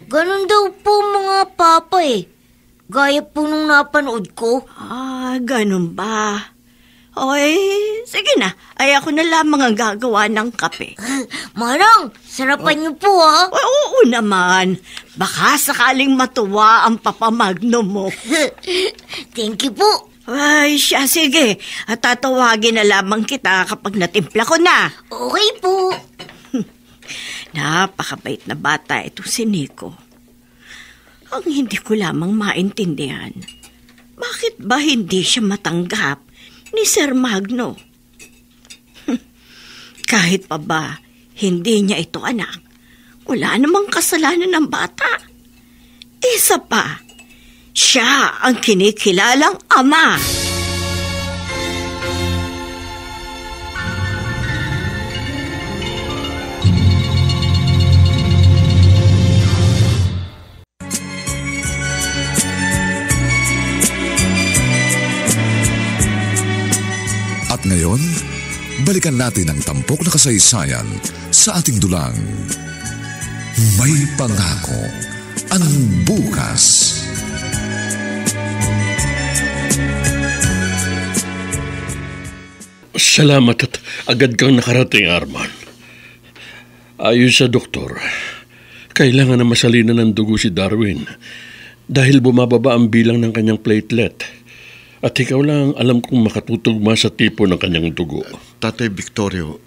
Ganon daw po mga papa eh. Gaya po nung napanood ko. Ganon ba? Oy, sige na. Ay ako na lamang ang gagawa ng kape. Manang, sarapan niyo po ha. Oo naman. Baka sakaling matuwa ang Papa Magno mo. Thank you po. Ay, siya, sige. At tatawagin na lamang kita kapag natimpla ko na. Okay po. Napakabait na bata itong si Nico. Ang hindi ko lamang maintindihan, bakit ba hindi siya matanggap ni Sir Magno? Kahit pa ba hindi niya ito anak, wala namang kasalanan ng bata. Isa pa, siya ang kinikilalang ama. At ngayon, balikan natin ang tampok na kasaysayan sa ating dulang. May pangako ang bukas. Salamat at agad kang nakarating, Arman. Ayon sa doktor, kailangan na masalinan ng dugo si Darwin dahil bumababa ang bilang ng kanyang platelet. At ikaw lang alam kung makatutugma sa tipo ng kanyang dugo. Tatay Victorio,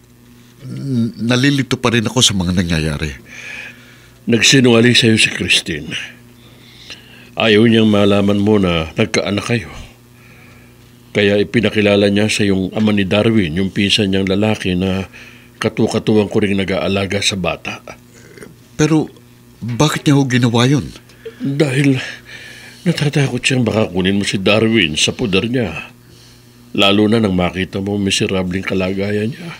nalilito pa rin ako sa mga nangyayari. Nagsinungaling sa'yo si Christine. Ayaw niyang malaman mo na nagkaanak kayo. Kaya ipinakilala niya sa yung ama ni Darwin, yung pinsan niyang lalaki na katuwang ko rin nag-aalaga sa bata. Pero bakit niya ho ginawa yun? Dahil natatakot siyang baka kunin mo si Darwin sa puder niya. Lalo na nang makita mo miserabling kalagayan niya.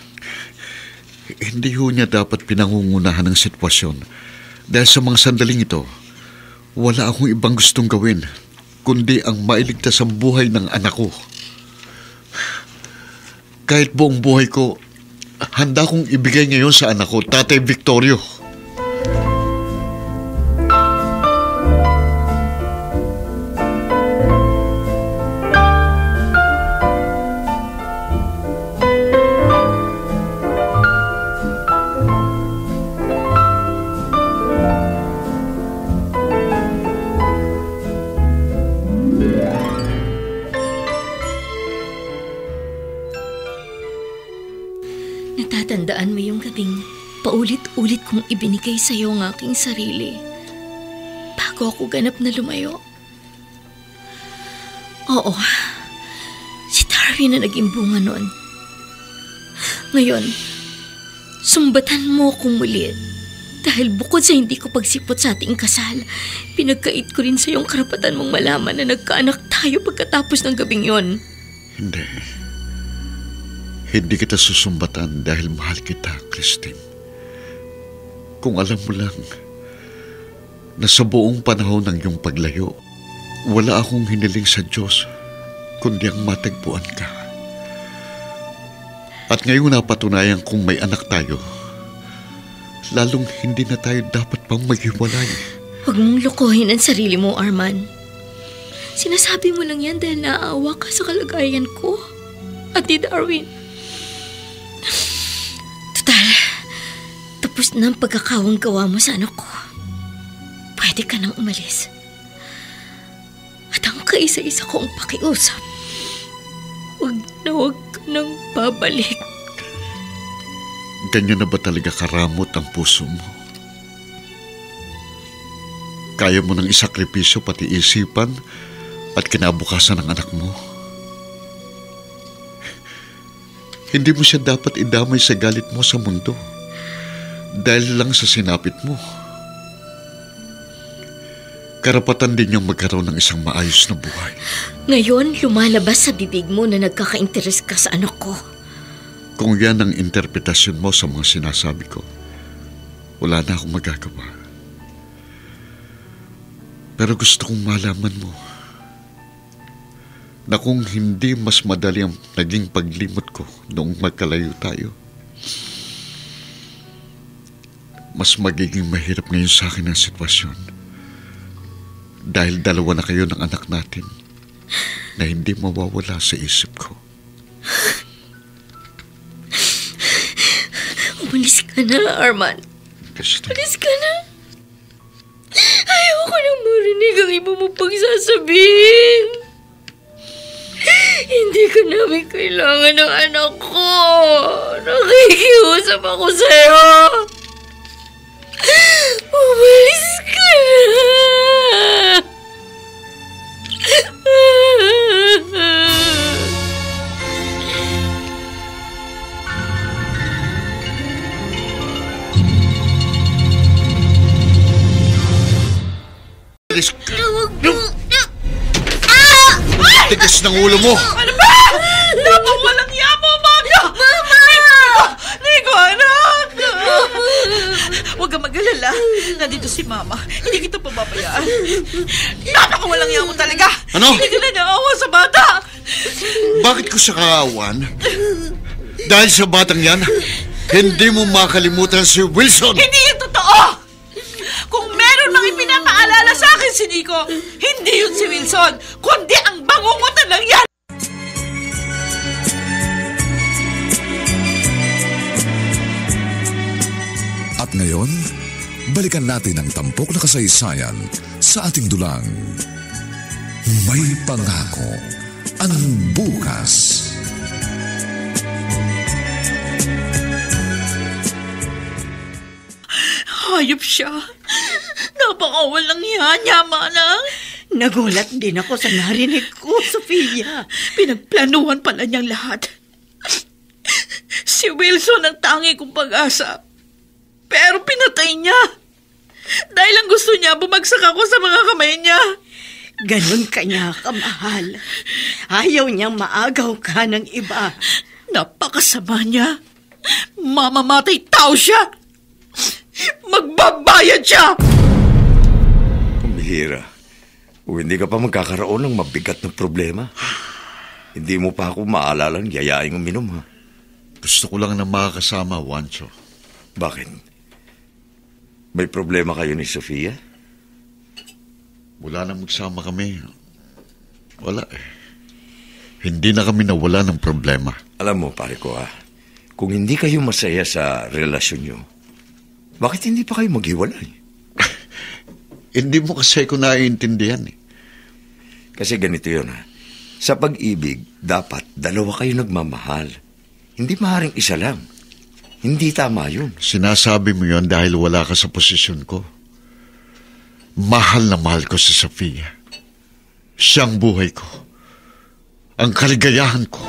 Hindi ho niya dapat pinangungunahan ng sitwasyon. Dahil sa mga sandaling ito, wala akong ibang gustong gawin kundi ang mailigtas ang buhay ng anak ko. Kahit buong buhay ko, handa kong ibigay ngayon sa anak ko, Tatay Victorio. Natatandaan mo yung gabing paulit-ulit kong ibinigay sa iyo ang aking sarili bago ako ganap na lumayo? Oo, si Darwin na naging bunga noon. Ngayon, sumbatan mo akong muli dahil bukod sa hindi ko pagsipot sa ating kasal, pinagkait ko rin sa iyong karapatan mong malaman na nagkaanak tayo pagkatapos ng gabing yon. Hindi kita susumbatan dahil mahal kita, Christine. Kung alam mo lang na sa buong panahon ng iyong paglayo, wala akong hiniling sa Diyos kundi ang matagpuan ka. At ngayon napatunayan kung may anak tayo, lalong hindi na tayo dapat pang maghiwalay. Huwag mong lokohin ang sarili mo, Arman. Sinasabi mo lang yan dahil naaawa ka sa kalagayan ko at ni Darwin. Total, tapos na ang pagkakawang gawa mo sa anak ko. Pwede ka nang umalis. At ang kaisa-isa kong pakiusap, huwag ka nang babalik. Ganyan na ba talaga karamot ang puso mo? Kaya mo nang isakripisyo pati isipan at kinabukasan ng anak mo? Hindi mo siya dapat idamay sa galit mo sa mundo dahil lang sa sinapit mo. Karapatan din niyang magkaroon ng isang maayos na buhay. Ngayon, lumalabas sa bibig mo na nagkaka-interes ka sa anak ko. Kung yan ang interpretasyon mo sa mga sinasabi ko, wala na akong magagawa. Pero gusto kong malaman mo na kung hindi mas madali ang naging paglimot ko noong magkalayo tayo, mas magiging mahirap ngayon sa akin ang sitwasyon. Dahil dalawa na kayo ng anak natin na hindi mawawala sa isip ko. Umalis ka na, Arman. Umalis ka na. Ayoko nang marinig ang iba mo pagsasabihin. Hindi ka namin kailangan ng anak ko. Nakikiusap ako sa'yo. Umalis ka na. Tigas ng ulo mo! Ano ba? Dapat walang yamo, Magno! Mama! Nico, anak! Huwag kang mag-alala. Nandito si Mama. Hindi kita pababayaan. Napaka walang yamo talaga! Ano? Hindi ka na naawa sa bata! Bakit ko siya kaawan? Dahil sa batang yan, hindi mo makalimutan si Wilson! Hindi yan totoo! Kung meron mang ipinapaalala sa akin si Nico, hindi yun si Wilson, kundi ang bangungutan lang yan! At ngayon, balikan natin ang tampok na kasaysayan sa ating dulang. May pangako ang bukas. Hayop siya. Napakawalang yaman lang. Nagulat din ako sa narinig ko, Sofia. Pinagplanuhan pala niyang lahat. Si Wilson ang tangi kong pag-asa. Pero pinatay niya. Dahil ang gusto niya, bumagsak ako sa mga kamay niya. Ganon kanya kamahal. Ayaw niyang maagaw ka ng iba. Napakasama niya. Mamamatay tao siya. Magbabayad siya! Kumihira. Kung hindi ka pa magkakaroon ng mabigat na problema, hindi mo pa ako maalalang yayaing uminom, ha? Gusto ko lang na makakasama, Juancho. Bakit? May problema kayo ni Sofia? Wala na magsama kami. Wala eh. Hindi na kami nawala ng problema. Alam mo, pare ko, ha? Kung hindi kayo masaya sa relasyon nyo, bakit hindi pa kayo maghiwalay? Hindi mo kasi ko naiintindihan eh. Kasi ganito yun, ha? Sa pag-ibig, dapat dalawa kayo nagmamahal. Hindi maaaring isa lang. Hindi tama yun. Sinasabi mo yun dahil wala ka sa posisyon ko. Mahal na mahal ko si Sofia. Siyang buhay ko. Ang kaligayahan ko.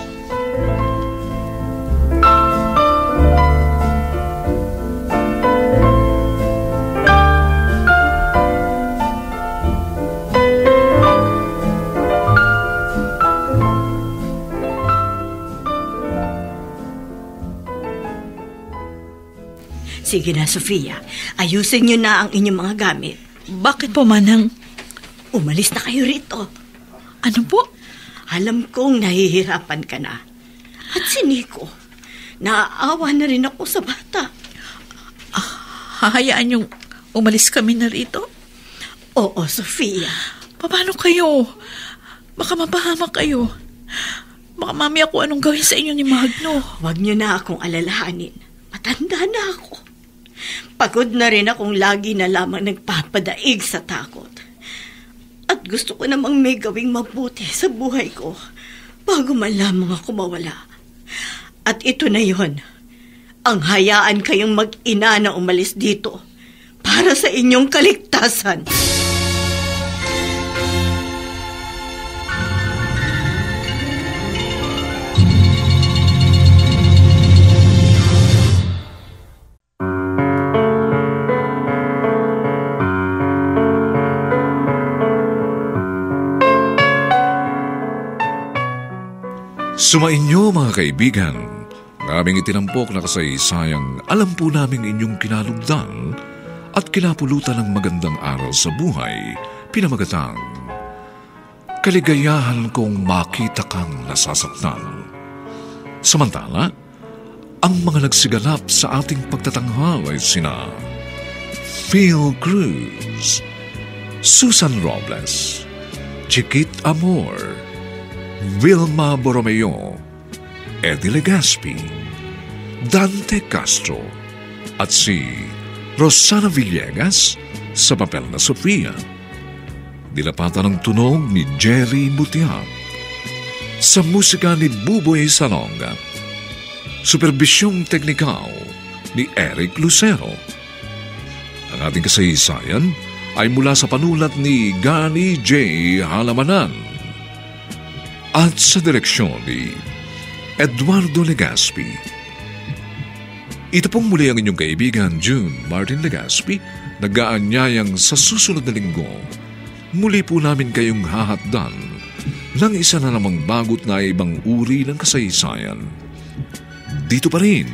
Sige na, Sofia. Ayusin niyo na ang inyong mga gamit. Bakit po, Manang? Umalis na kayo rito. Ano po? Alam kong nahihirapan ka na. At si Nico, naaawa na rin ako sa bata. Hahayaan yung umalis kami na rito? Oo, Sofia. Paano kayo? Baka mapahamak kayo. Baka mamaya kung anong gawin sa inyo ni Magno. Huwag niyo na akong alalahanin. Matanda na ako. Pagod na rin akong lagi na lamang nagpapadaig sa takot. At gusto ko namang may gawing mabuti sa buhay ko bago man lamang ako mawala. At ito na yon. Ang hayaan kayong mag-ina na umalis dito para sa inyong kaligtasan. Sumainyo mga kaibigan, aming itinampok na kasaysayang alam po naming inyong kinalugdan at kinapulutan ng magandang aral sa buhay, pinamagatang kaligayahan kong makita kang nasasaktan. Samantala, ang mga nagsiganap sa ating pagtatanghal ay sina Phil Cruz, Susan Robles, Chiquit Amor, Vilma Borromeo, Eddie Legaspi, Dante Castro, at si Rosana Villegas sa papel na Sofia. Dilapatan ng tunog ni Jerry Butiak. Sa musika ni Buboy Salonga. Superbisyong teknikal ni Eric Lucero. Ang ating kasaysayan ay mula sa panulat ni Gani J. Halamanan at sa direksyon ni Eduardo Legaspi. Ito pong muli ang inyong kaibigan June Martin Legaspi, nag-aanyayang sa susunod na linggo muli po namin kayong hahatdan ng isa na namang bagot na ibang uri ng kasaysayan. Dito pa rin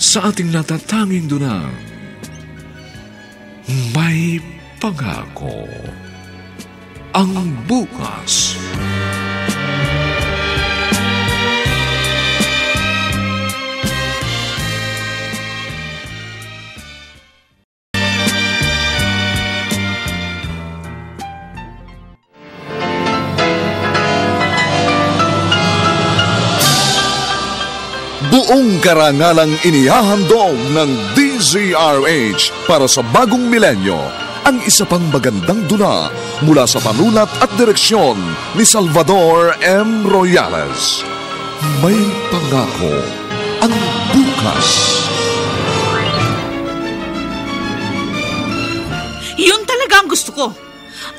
sa ating natatanging dunang May Pangako ang Bukas. Buong karangalang inihahandog ng DZRH para sa bagong milenyo ang isa pang magandang dula mula sa panulat at direksyon ni Salvador M. Royales. May Pangako ang Bukas. Yun talaga ang gusto ko.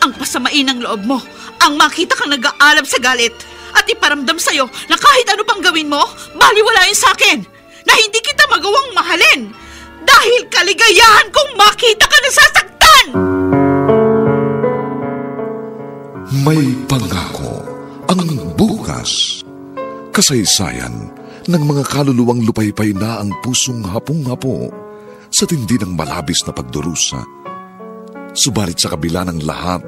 Ang pasamain ng loob mo, ang makita kang nag-aalab sa galit at iparamdam sa'yo na kahit ano pang gawin mo, baliwalain sa'kin, na hindi kita magawang mahalin dahil kaligayahan kong makita ka nasasaktan! May Pangako ang Bukas. Kasaysayan ng mga kaluluwang lupaypay na ang pusong hapong-hapo sa tindi ng malabis na pagdurusa. Subalit sa kabila ng lahat,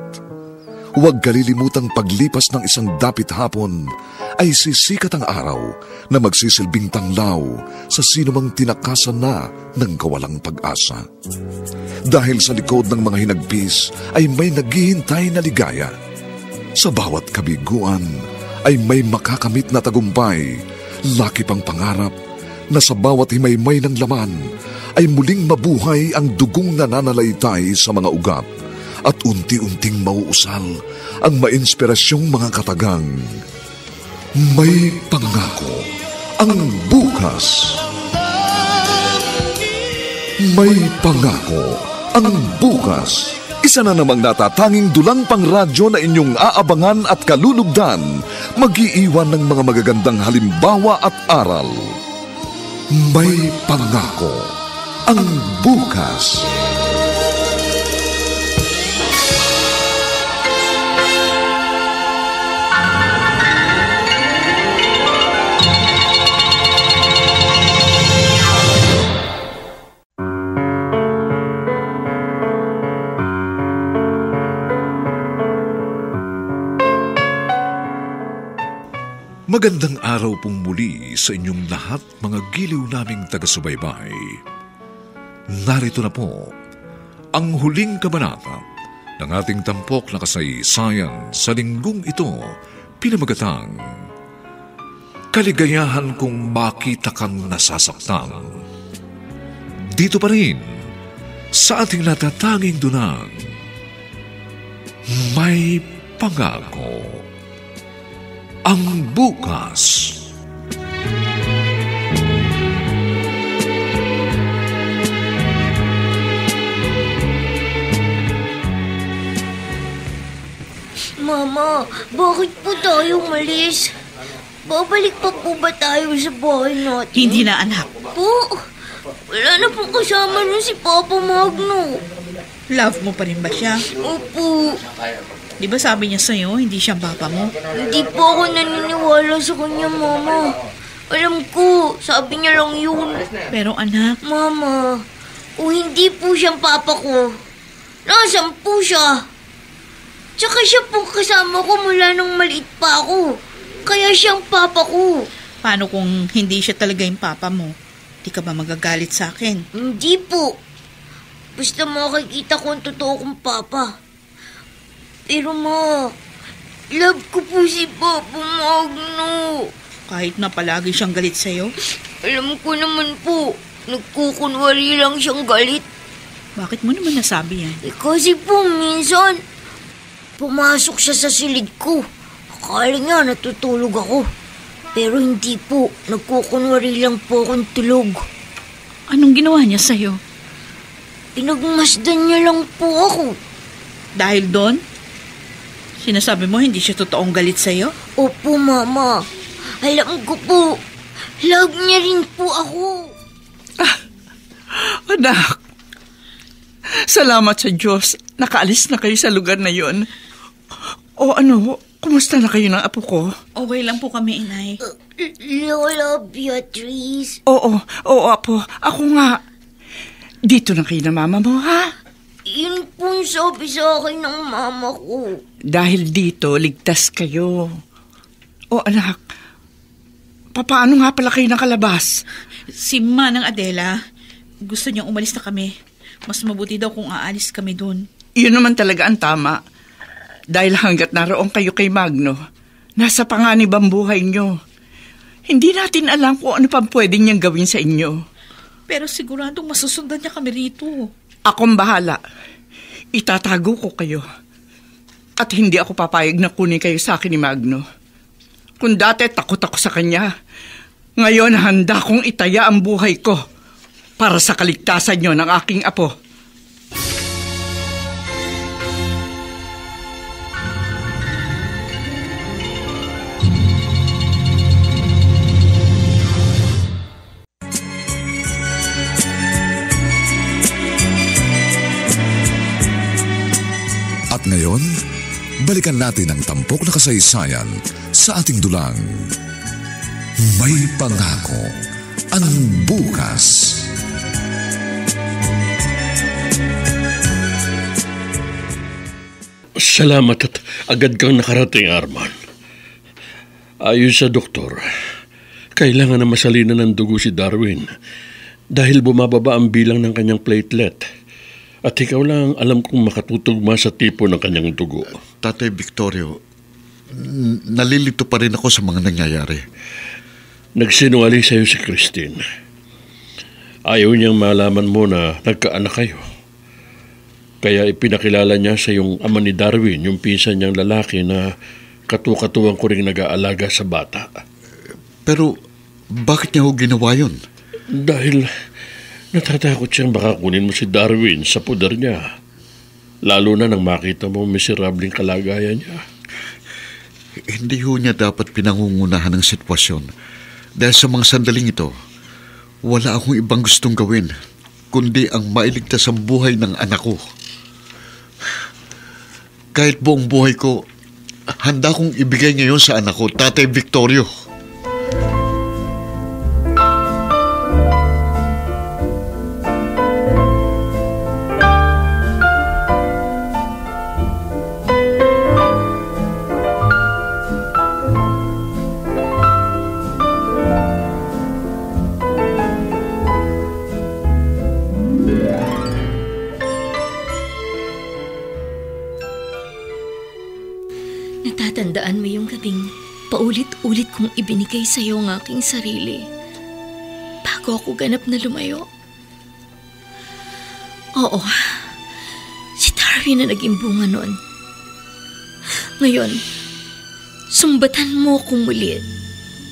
huwag kalilimutang paglipas ng isang dapit hapon ay sisikat ang araw na magsisilbing tanglaw sa sinumang tinakasan na ng kawalang pag-asa. Dahil sa likod ng mga hinagpis ay may naghihintay na ligaya. Sa bawat kabiguan ay may makakamit na tagumpay, laki pang pangarap na sa bawat himaymay ng laman ay muling mabuhay ang dugong nananalaytay sa mga ugat at unti-unting mauusal ang mainspirasyong mga katagang. May Pangako ang Bukas. May Pangako ang Bukas. Isa na namang natatanging dulang pangradyo na inyong aabangan at kalulugdan, mag-iiwan ng mga magagandang halimbawa at aral. May Pangako ang Bukas. Magandang araw pong muli sa inyong lahat, mga giliw naming taga-subaybay. Narito na po ang huling kabanata ng ating tampok na kasaysayan sa linggong ito, pinamagatang Kaligayahan kong makita kang nasasaktan. Dito pa rin sa ating natatanging dunang May Pangako ang Bukas. Mama, bakit po tayo umalis? Babalik pa po ba tayo sa bahay natin? Hindi na, anak. Po, wala na pong kasama nun si Papa Magno. Love mo pa rin ba siya? Opo. Di ba sabi niya sa'yo, hindi siya papa mo? Hindi po ako naniniwala sa kanya, Mama. Alam ko, sabi niya lang yun. Pero anak, Mama, kung hindi po siyang papa ko, nasaan po siya? Tsaka siya pong kasama ko mula nung maliit pa ako. Kaya siyang papa ko. paano kung hindi siya talaga yung papa mo? Di ka ba magagalit sa akin? Hindi po. Basta makikita ko ang totoo kong papa. Pero ma, love ko po si Papa Magno. Kahit na palagi siyang galit sa'yo? Alam ko naman po, nagkukunwari lang siyang galit. Bakit mo naman nasabi yan? Kasi po minsan, pumasok siya sa silid ko. Akala niya natutulog ako. Pero hindi po, nagkukunwari lang po akong tulog. Anong ginawa niya sa'yo? Pinagmasdan niya lang po ako. Dahil doon? Sinasabi mo hindi siya totoong galit sa'yo? Opo, Mama. Alam ko po, love niya rin po ako. Anak, salamat sa Diyos. Nakaalis na kayo sa lugar na yon. O ano, kumusta na kayo ng apo ko? Okay lang po kami, Inay. Lola Beatrice. Oo, apo. Ako nga. Dito na kayo na mama mo, ha? Yun pong sabi sa akin ng mama ko. Dahil dito, ligtas kayo. O anak, paano nga pala kayo nakalabas? Si Manang Adela, gusto niyang umalis na kami. Mas mabuti daw kung aalis kami dun. Yun naman talaga ang tama. Dahil hanggat naroon kayo kay Magno, nasa panganib ang buhay nyo. Hindi natin alam kung ano pa pwede niyang gawin sa inyo. Pero siguradong masusundan niya kami rito. Akong bahala. Itatago ko kayo. At hindi ako papayag na kunin kayo sa akin ni Magno. Kung dati takot ako sa kanya, ngayon handa kong itaya ang buhay ko para sa kaligtasan nyo ng aking apo. At ngayon, balikan natin ang tampok na kasaysayan sa ating dulang. May pangako ang bukas. Salamat at agad kang nakarating, Arman. Ayon sa doktor, kailangan na masalinan ng dugo si Darwin dahil bumababa ang bilang ng kanyang platelet. At ikaw lang alam kong makatutugma sa tipo ng kanyang dugo. Tatay Victorio, nalilito pa rin ako sa mga nangyayari. Nagsinungaling sa'yo si Christine. Ayaw niyang malaman mo na nagkaanak kayo. Kaya ipinakilala niya sa yung ama ni Darwin, yung pinsan niyang lalaki na katukatuwang ko rin nag-aalaga sa bata. Pero bakit niya ho ginawa yun? Dahil natatakot siyang baka kunin mo si Darwin sa puder niya. Lalo na nang makita mo miserabling kalagayan niya. Hindi ho niya dapat pinangungunahan ng sitwasyon. Dahil sa mga sandaling ito, wala akong ibang gustong gawin kundi ang mailigtas ang buhay ng anak ko. Kahit buong buhay ko, handa kong ibigay ngayon sa anak ko, Tatay Victorio. Natatandaan mo yung gabing paulit-ulit kong ibinigay sa iyo ang aking sarili bago ako ganap na lumayo? Oo, si Darwin na naging bunga noon. Ngayon, sumbatan mo akong muli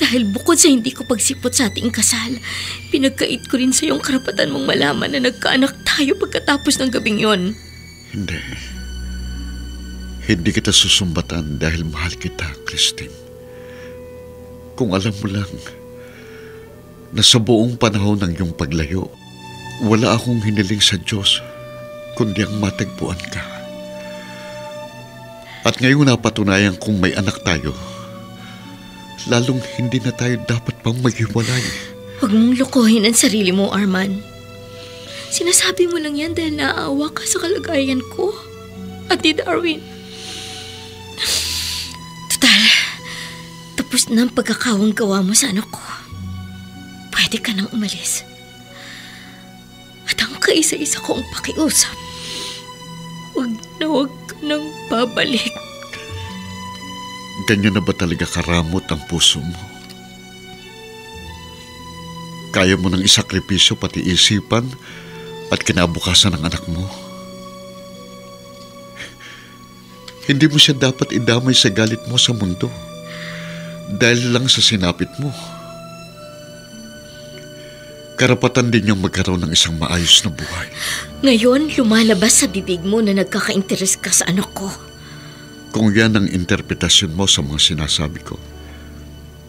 dahil bukod sa hindi ko pagsipot sa ating kasal, pinagkait ko rin sa iyong karapatan mong malaman na nagkaanak tayo pagkatapos ng gabing yon. Hindi kita susumbatan dahil mahal kita, Christine. Kung alam mo lang na sa buong panahon ng iyong paglayo, wala akong hiniling sa Diyos kundi ang matagpuan ka. At ngayong napatunayan kong may anak tayo, lalong hindi na tayo dapat pang maghiwalay. Huwag mong lokohin ang sarili mo, Arman. Sinasabi mo lang yan dahil naaawa ka sa kalagayan ko at ni Darwin. Total, tapos na ang pagkakawang gawa mo sa anak ko. Pwede ka nang umalis. At ang kaisa-isa kong pakiusap, huwag ka nang babalik. Ganyan na ba talaga karamot ang puso mo? Kaya mo nang isakripisyo pati isipan at kinabukasan ng anak mo? Hindi mo siya dapat idamay sa galit mo sa mundo dahil lang sa sinapit mo. Karapatan din niyang magkaroon ng isang maayos na buhay. Ngayon, lumalabas sa bibig mo na nagkaka-interes ka sa anak ko. Kung yan ang interpretasyon mo sa mga sinasabi ko,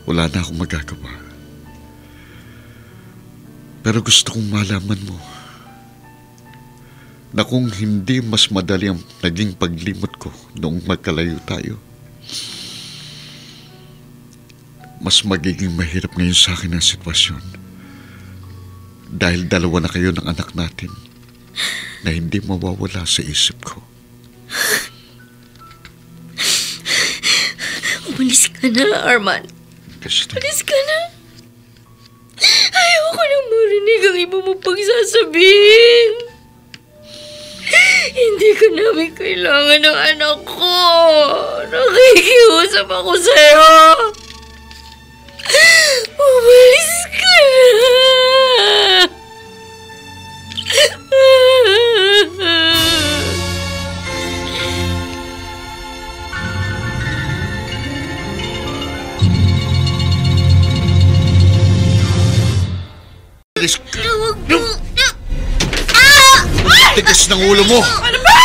wala na akong magagawa. Pero gusto kong malaman mo na kung hindi mas madali ang naging paglimot ko noong magkalayo tayo, mas magiging mahirap ngayon sa akin ang sitwasyon. Dahil dalawa na kayo ng anak natin na hindi mawawala sa isip ko. Umalis ka na, Arman. Umalis ka na. Ayoko nang marinig ang iba mo pagsasabihin. Hindi ka namin kailangan ng anak ko. Nakikiusap ako sa'yo. Umalis ka na. Tigas ng ulo mo! Ano ba?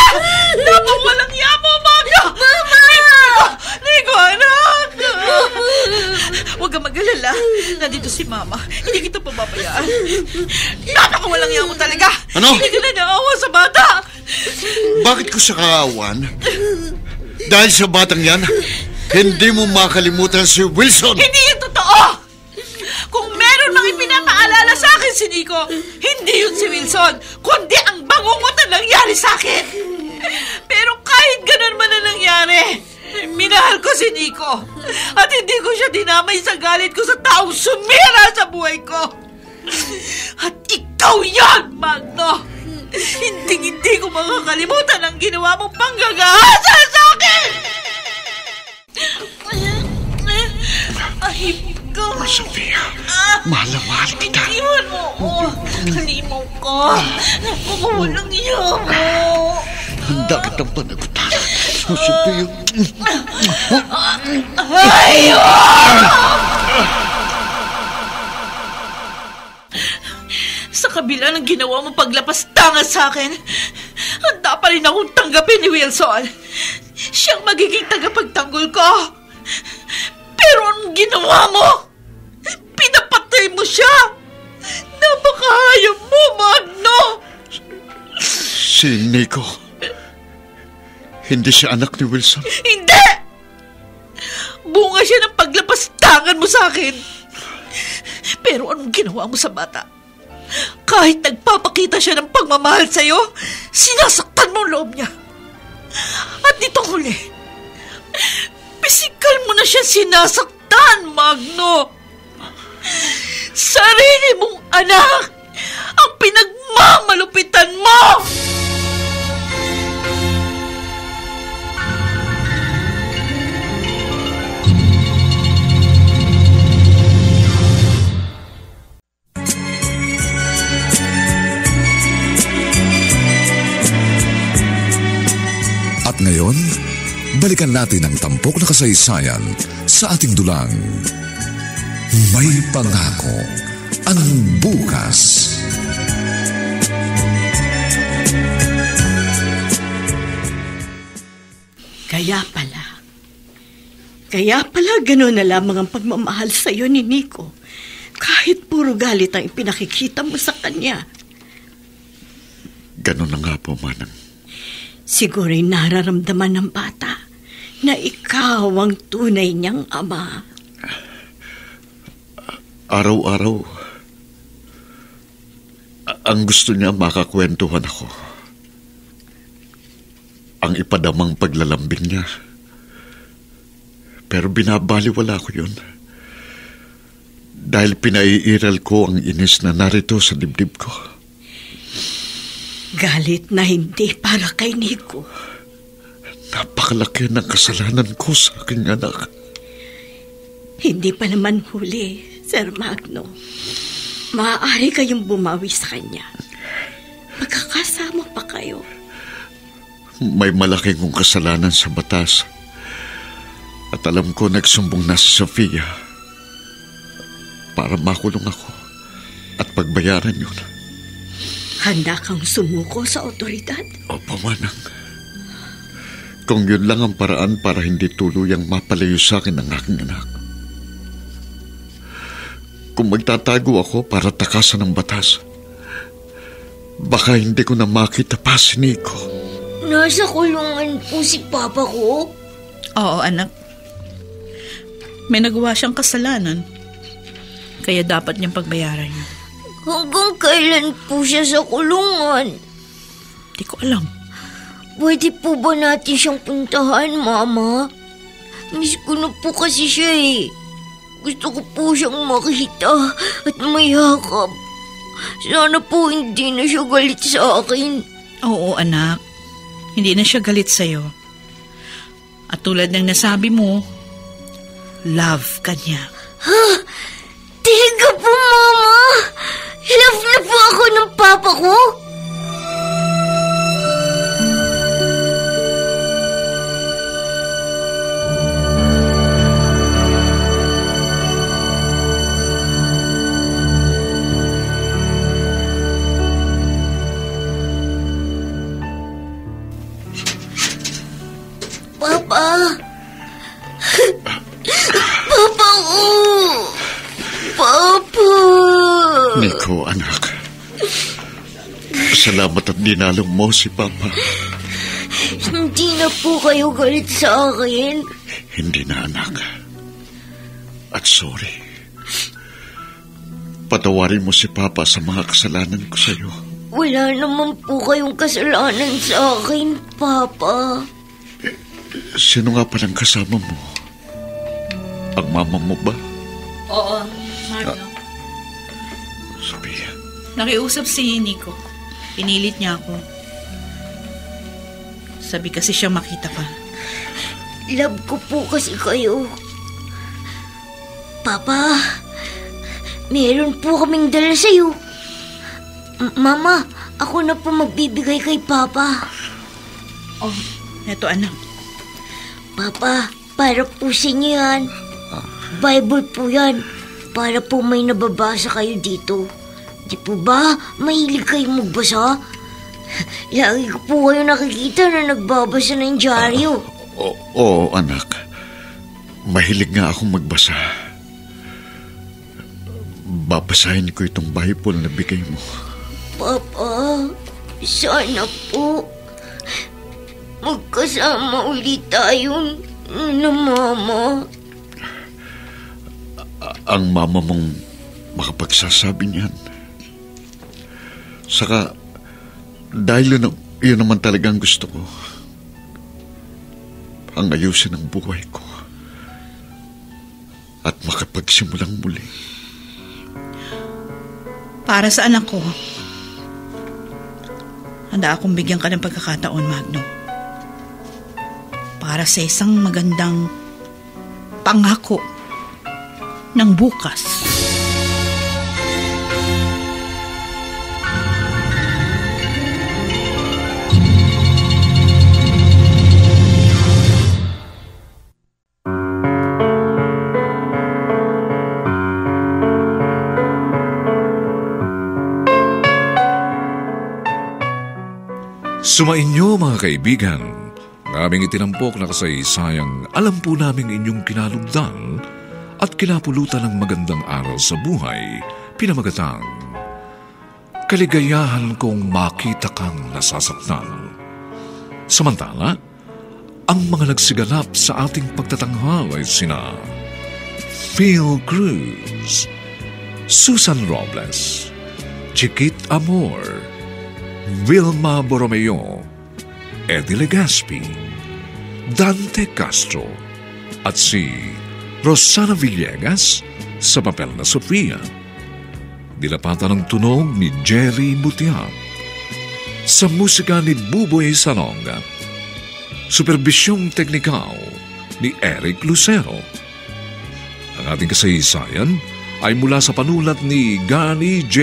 Napang walang yamo, Magno! Mama! Nico, anak! Huwag kang mag-alala. Nandito si Mama. Hindi kita pababayaan. Napaka walang yamo talaga. Ano? Hindi ka na naawa sa bata. Bakit ko siya kaawan? Dahil sa batang yan, hindi mo makalimutan si Wilson. Hindi yan totoo! Kung meron mang ipinapaalala sa akin si Nico, hindi yun si Wilson, kundi ang bangungot na nangyari sa akin. Pero kahit ganun man na nangyari, minahal ko si Nico. At hindi ko siya dinamay sa galit ko sa taong sumira sa buhay ko. At ikaw yan, Magno. Hindi ko makakalimutan ang ginawa mong panggagahasa sa akin. Ahip ko. Sophia, mahal na mahal kita. Iwan mo ako. Halimaw ka. Napakawalang iya mo. Handa kitang panagutan. Sophia. Sa kabila ng ginawa mo paglapas-tanga sa akin, handa pa rin akong tanggapin ni Wilson. Siyang magiging tagapagtanggol ko. Pero anong ginawa mo? Pinapatay mo siya. Napakahayop mo, Magno. Si Nico, hindi siya anak ni Wilson. Hindi! Bunga siya ng paglapas-tangan mo sa akin. Pero anong ginawa mo sa bata? Kahit nagpapakita siya ng pagmamahal sa'yo, sinasaktan mo ang loob niya. At ditong huli, pisikal mo na siya sinasaktan, Magno. Sarili mong anak ang pinagmamalupitan mo. At ngayon, balikan natin ang tampok na kasaysayan sa ating dulang. May pangako ang bukas. Kaya pala gano'n na lamang ang pagmamahal sa iyo ni Nico. Kahit puro galit ang ipinakikita mo sa kanya. Ganon na nga po, Manang. Siguro'y nararamdaman ng bata na ikaw ang tunay niyang ama. Araw-araw, ang gusto niya makakwentuhan ako. Ang ipadamang paglalambing niya. Pero binabaliwala ko yun. Dahil pinaiiral ko ang inis na narito sa dibdib ko. Galit na hindi para kay Nico. Napakalaki ng kasalanan ko sa aking anak. Hindi pa naman huli, Sir Magno. Maaari kayong bumawi sa kanya. Magkakasama pa kayo. May malaking kong kasalanan sa batas. At alam ko nagsumbong na si Sofia para makulong ako at pagbayaran yun. Handa kang sumuko sa otoridad? Opo, Manang. Kung yun lang ang paraan para hindi tuluyang mapalayo sa akin ang aking anak. Kung magtatago ako para takasan ng batas, baka hindi ko na makita pa si Nico. Nasa kulungan po si Papa ko? Oo, anak. May nagawa siyang kasalanan. Kaya dapat niyang pagbayaran niya. Hanggang kailan po siya sa kulungan? Di ko alam. Pwede po ba natin siyang puntahan, Mama? Miss ko na po kasi siya eh. Gusto ko po siyang makita at mayakap. Sana po hindi na siya galit sa akin. Oo, anak. Hindi na siya galit sa'yo. At tulad ng nasabi mo, love ka niya. Ha? Talaga po, Mama? Love na po ako ng Papa ko? Papa! Papa ko! Papa! Nico, anak. Salamat at dinalong mo si Papa. Hindi na po kayo galit sa akin. Hindi na, anak. At sorry. Patawarin mo si Papa sa mga kasalanan ko sa iyo. Wala naman po kayong kasalanan sa akin, Papa. Sino nga palang kasama mo? Ang mama mo ba? Oo, Magno. Sophia. Nakiusap si Nico. Pinilit niya ako. Sabi kasi siya makita ka. Love ko po kasi kayo. Papa, meron po kaming dala sa'yo. Mama, ako na po magbibigay kay Papa. Oh, eto anak. Papa, para po sa inyo yan. Bible po yan. Para po may nababasa kayo dito. Di po ba mahilig kayong magbasa? Lagi ko po kayo nakikita na nagbabasa ng dyaryo. Oo, anak. Mahilig nga akong magbasa. Babasahin ko itong Bible na bigay mo. Papa, sana po magkasama ulit tayo na Mama. Ang mama mong makapagsasabi niyan. Saka, dahil yun naman talagang gusto ko. Ang ayusin ng buhay ko. At makapagsimulang muli. Para sa anak ko, handa akong bigyan ka ng pagkakataon, Magno. Para sa isang magandang pangako ng bukas. Sumainyo mga kaibigan, naming itinampok na kasaysayang alam po namin inyong kinalugdan at kinapulutan ng magandang aral sa buhay, pinamagatang kaligayahan kong makita kang nasasaktan. Samantala, ang mga nagsiganap sa ating pagtatanghal ay sina Phil Cruz, Susan Robles, Chiquit Amor, Vilma Borromeo, Eddie Legaspi, Dante Castro, at si Rosana Villegas sa papel na Sofia. Dilapatan ng tunog ni Jerry Butiak. Sa musika ni Buboy Salonga. Superbisyong teknikal ni Eric Lucero. Ang ating kasaysayan ay mula sa panulat ni Gani J.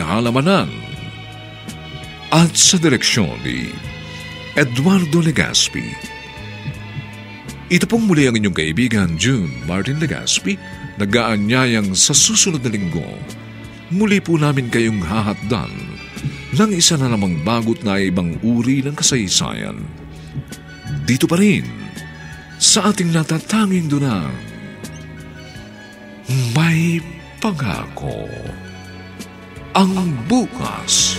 Halamanan at sa direksyon ni Eduardo Legaspi. Ito pong muli ang inyong kaibigan June Martin Legaspi, nag-aanyayang sa susunod na linggo. Muli po namin kayong hahatdan ng isa na namang bagot na ibang uri ng kasaysayan. Dito pa rin sa ating natatanging dunang May Pangako. Ang Bukas.